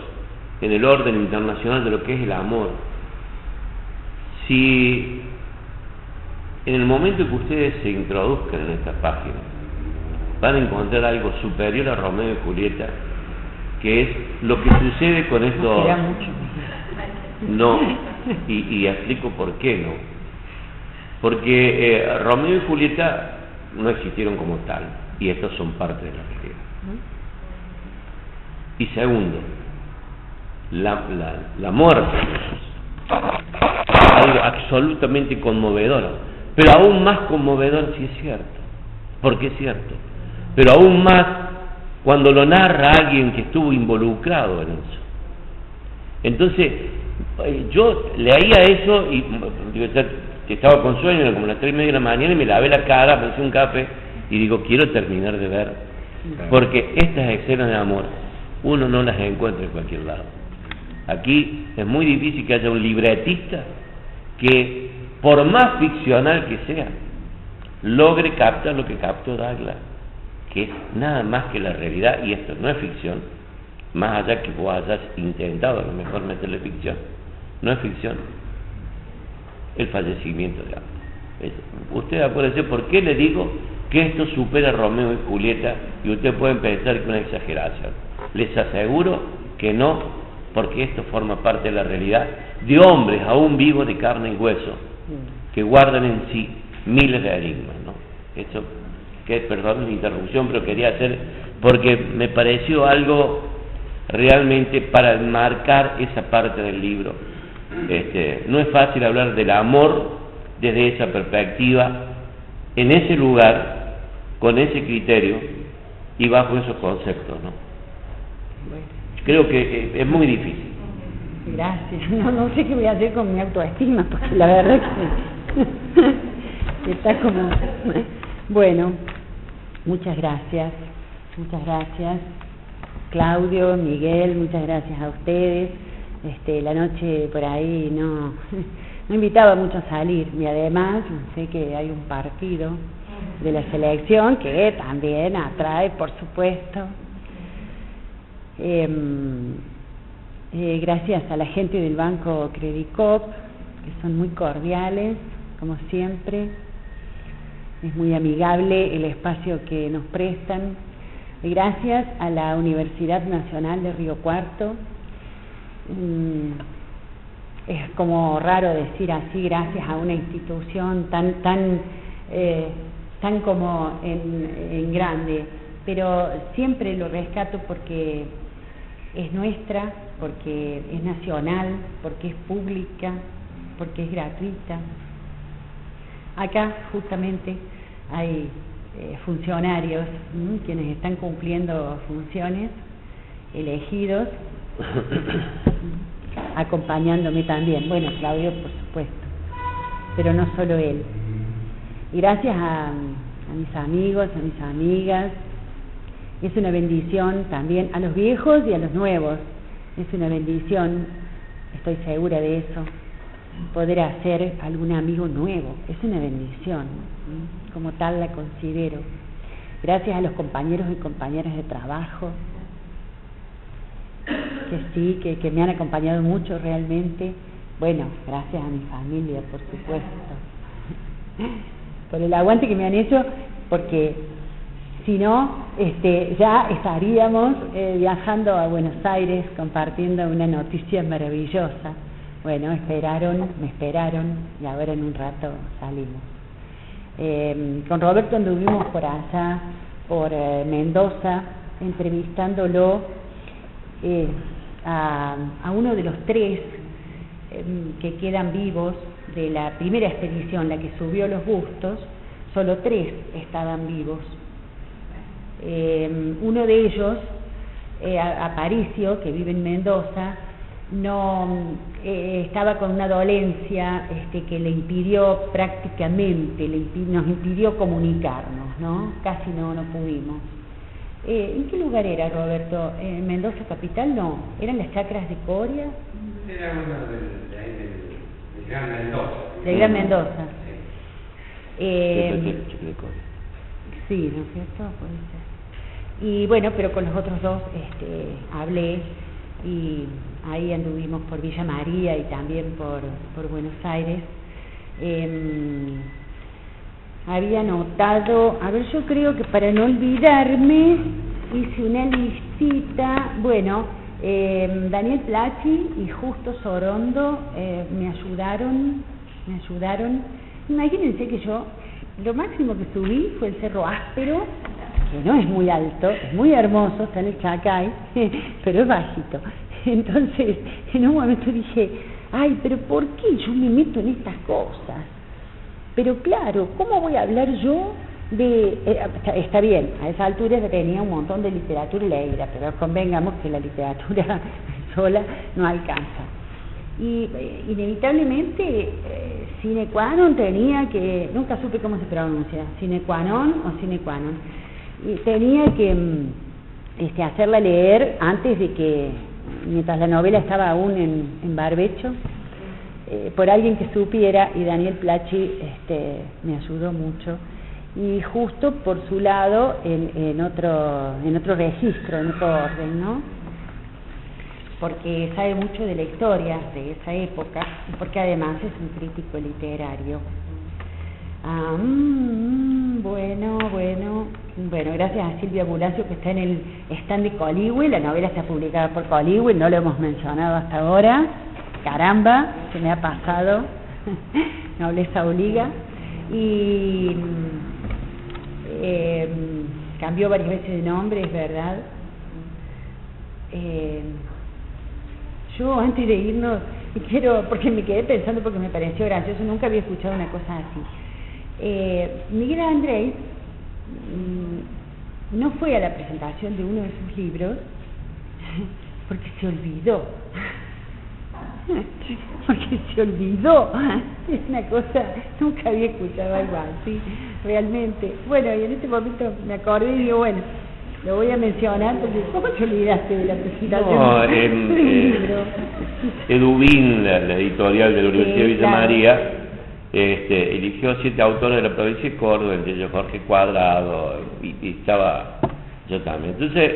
en el orden internacional de lo que es el amor. Si en el momento que ustedes se introduzcan en esta página van a encontrar algo superior a Romeo y Julieta, que es lo que sucede con estos... No, y explico por qué no. Porque Romeo y Julieta no existieron como tal, y estos son parte de la realidad. Y segundo, la muerte es algo absolutamente conmovedor, pero aún más conmovedor si es cierto, porque es cierto, pero aún más cuando lo narra alguien que estuvo involucrado en eso. Entonces, yo leía eso y que estaba con sueño, era como las 3:30 de la mañana, y me lavé la cara, me hice un café y digo, quiero terminar de ver, porque estas escenas de amor uno no las encuentra en cualquier lado. Aquí es muy difícil que haya un libretista que, por más ficcional que sea, logre captar lo que captó Douglas, que es nada más que la realidad, y esto no es ficción, más allá que vos hayas intentado a lo mejor meterle ficción, no es ficción, el fallecimiento de ambos. Ustedes acuérdense por qué le digo que esto supera a Romeo y Julieta, y ustedes pueden pensar que es una exageración. Les aseguro que no, porque esto forma parte de la realidad de hombres aún vivos de carne y hueso, que guardan en sí miles de enigmas, ¿no? Eso, que perdón mi interrupción, pero quería hacer porque me pareció algo realmente para enmarcar esa parte del libro. No es fácil hablar del amor desde esa perspectiva, en ese lugar, con ese criterio y bajo esos conceptos, ¿no? Creo que es muy difícil.
Gracias. No sé qué voy a hacer con mi autoestima, porque la verdad que está como... Bueno, muchas gracias. Muchas gracias, Claudio, Miguel, muchas gracias a ustedes. La noche por ahí no invitaba mucho a salir, y además sé que hay un partido de la selección que también atrae, por supuesto. Gracias a la gente del Banco Credicop, que son muy cordiales, como siempre. Es muy amigable el espacio que nos prestan. Gracias a la Universidad Nacional de Río Cuarto. Es como raro decir así, gracias a una institución tan como en grande, pero siempre lo rescato porque es nuestra, porque es nacional, porque es pública, porque es gratuita. Acá justamente hay funcionarios, quienes están cumpliendo funciones, elegidos, acompañándome también. Bueno, Claudio, por supuesto, pero no solo él. Y gracias a mis amigos, a mis amigas. Es una bendición también a los viejos y a los nuevos. Es una bendición, estoy segura de eso, poder hacer algún amigo nuevo. Es una bendición, como tal la considero. Gracias a los compañeros y compañeras de trabajo, que sí, que me han acompañado mucho realmente. Bueno, gracias a mi familia, por supuesto, por el aguante que me han hecho, porque si no, ya estaríamos viajando a Buenos Aires compartiendo una noticia maravillosa. Bueno, me esperaron y ahora en un rato salimos. Con Roberto anduvimos por allá, por Mendoza, entrevistándolo a uno de los 3 que quedan vivos de la primera expedición, la que subió los bustos. Solo 3 estaban vivos. Uno de ellos, Aparicio, que vive en Mendoza, estaba con una dolencia que le impidió prácticamente, nos impidió comunicarnos, ¿no? Casi no pudimos. ¿En qué lugar era, Roberto? ¿En Mendoza capital? No. ¿Eran las chacras de Coria?
Era uno del Gran Mendoza.
De Gran Mendoza. Sí, ¿no es cierto? Puede ser. Y bueno, pero con los otros 2 hablé, y ahí anduvimos por Villa María y también por Buenos Aires. Había notado, yo creo que para no olvidarme, hice una listita. Bueno, Daniel Plachi y Justo Sorondo me ayudaron. Imagínense que yo, lo máximo que subí fue el Cerro Áspero, que no es muy alto, es muy hermoso, está en el Chacay, pero es bajito. Entonces, en un momento dije, ay, pero ¿por qué yo me meto en estas cosas? Pero claro, ¿cómo voy a hablar yo de...? Está bien, a esa altura ya tenía un montón de literatura leída, pero convengamos que la literatura sola no alcanza. Y inevitablemente, sine qua non tenía que... Nunca supe cómo se pronuncia, sine qua non o sine qua non. Y tenía que hacerla leer antes de que, mientras la novela estaba aún en barbecho, por alguien que supiera, y Daniel Plachi me ayudó mucho, y Justo por su lado en otro registro, en otro orden, ¿no? Porque sabe mucho de la historia de esa época, y porque además es un crítico literario. Bueno, gracias a Silvia Bulacio, que está en el stand de Coligüe. La novela está publicada por Coligüe, no lo hemos mencionado hasta ahora. Caramba, se me ha pasado. Nobleza obliga. Y cambió varias veces de nombre, es verdad. Yo antes de irnos porque me quedé pensando, porque me pareció gracioso, nunca había escuchado una cosa así. Miguel Andrés no fue a la presentación de uno de sus libros porque se olvidó. Porque se olvidó. Es una cosa, nunca había escuchado algo así, realmente. Bueno, y en este momento me acordé y digo, bueno, lo voy a mencionar porque ¿cómo te olvidaste de la presentación del libro?
Edubín, la editorial de la Universidad de Villa
claro.
María, eligió 7 autores de la provincia de Córdoba, entre ellos Jorge Cuadrado, y estaba yo también. Entonces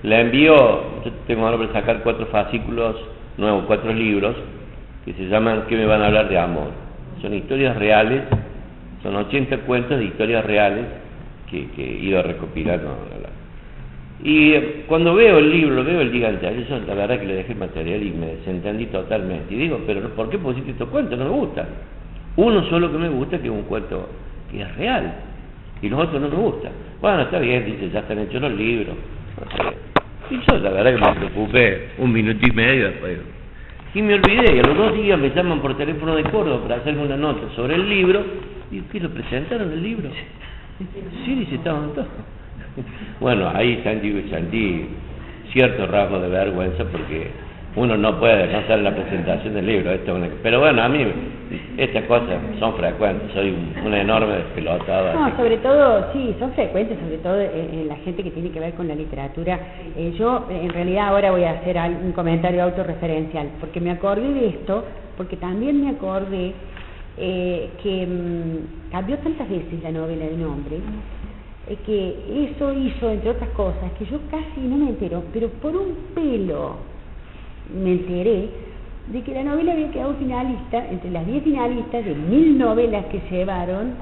la envió. Yo tengo ahora para sacar 4 fascículos nuevos, 4 libros que se llaman ¿Qué me van a hablar de amor? Son historias reales, son 80 cuentos de historias reales que he ido recopilando. Y cuando veo el libro, veo el gigante, yo la verdad que le dejé el material y me desentendí totalmente. Y digo, pero ¿por qué pusiste estos cuentos? No me gustan. Uno solo que me gusta, que es un cuento que es real, y los otros no me gustan. Bueno, está bien, dice, ya están hechos los libros. No sé. Y yo la verdad que me preocupé 1 minuto y medio después. Y me olvidé, y a los 2 días me llaman por teléfono de Córdoba para hacerme una nota sobre el libro. Y digo, ¿qué lo presentaron el libro? Sí, dice, estaban todos. Bueno, ahí sentí cierto rasgo de vergüenza porque uno no puede no estar en la presentación del libro. Pero bueno, a mí estas cosas son frecuentes, soy una enorme despelotado.
No, sobre todo, sí, son frecuentes, sobre todo en la gente que tiene que ver con la literatura. Yo, en realidad, ahora voy a hacer un comentario autorreferencial, porque me acordé de esto, porque también me acordé que cambió tantas veces la novela de nombre, que eso hizo, entre otras cosas, que yo casi no me entero, pero por un pelo me enteré de que la novela había quedado finalista entre las 10 finalistas de 1000 novelas que llegaron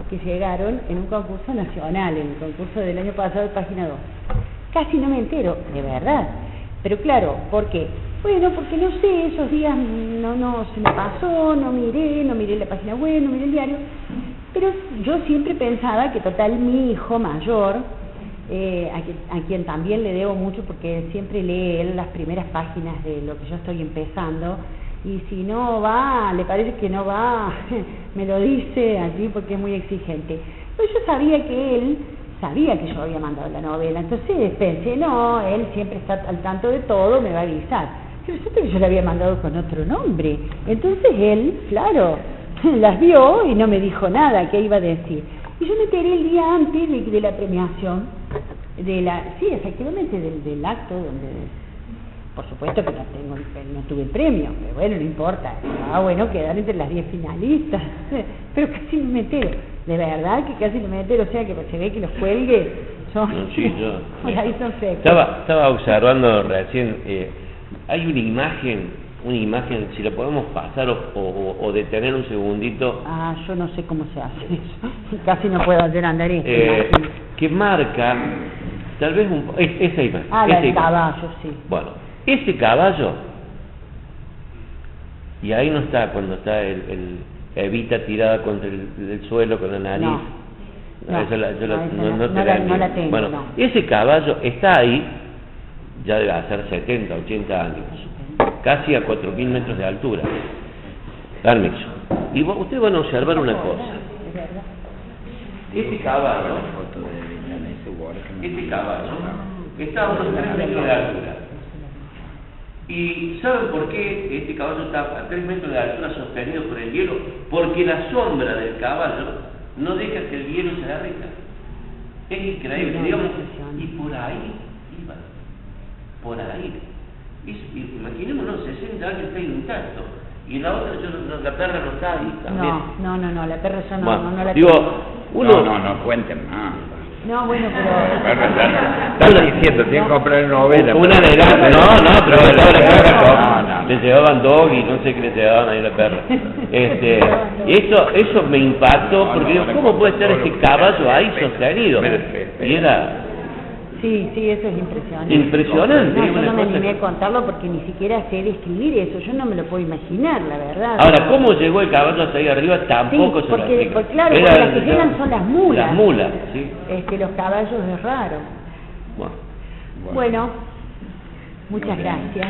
en un concurso nacional, en el concurso del año pasado de Página 2. Casi no me entero, de verdad. Pero claro, ¿por qué? Bueno, porque no sé, esos días no se me pasó, no miré la página web, no miré el diario, pero yo siempre pensaba que total mi hijo mayor, a quien también le debo mucho porque siempre lee él las primeras páginas de lo que yo estoy empezando, y si no va, le parece que no va, me lo dice allí porque es muy exigente. Pues yo sabía que yo había mandado la novela, entonces pensé, no, él siempre está al tanto de todo, me va a avisar. Pero resulta que yo la había mandado con otro nombre, entonces él, claro, las vio y no me dijo nada, ¿qué iba a decir? Y yo me enteré el día antes de la premiación, sí, efectivamente, del acto donde, por supuesto que no tuve el premio, pero bueno, no importa, bueno, quedar entre las 10 finalistas, pero casi no me entero, de verdad que casi no me entero, o sea que se ve que los cuelgues son,
no, sí,
por ahí son secos.
Estaba observando recién, hay una imagen, si la podemos pasar o detener un segundito.
Yo no sé cómo se hace eso, casi no puedo hacer andar
que marca, tal vez esa imagen.
La del caballo, sí.
Bueno, ese caballo, y ahí no está cuando está el Evita tirada contra el suelo con la nariz. No la tengo. Bueno, no. Ese caballo está ahí, ya debe hacer 70, 80 años, casi a 4.000 metros de altura. Permiso. Y ustedes van a observar una cosa. Este caballo está a unos 3 metros de altura. ¿Y saben por qué este caballo está a 3 metros de altura sostenido por el hielo? Porque la sombra del caballo no deja que el hielo se derrita. Es increíble, digamos, y por ahí iba, por ahí. Imaginémonos, 60 años está intacto. Y la otra, la perra no está ahí también.
No, la perra yo
bueno,
no la
digo,
tengo.
No cuenten más.
No, bueno, pero...
Estás diciendo, tienen que comprar novela.
Una de las... pero le llevaban dog y no sé qué le llevaban ahí a la perra. Eso me impactó, porque digo, ¿cómo puede estar ese caballo ahí sostenido? Y era...
Sí, eso es impresionante.
Impresionante.
No, yo no me animé a contarlo porque ni siquiera sé describir eso, yo no me lo puedo imaginar, la verdad.
Ahora, ¿cómo llegó el caballo hasta ahí arriba? Tampoco se lo explica.
Porque claro, porque las que llegan son las mulas.
Las mulas, sí.
Los caballos es raro. Bueno, muchas gracias.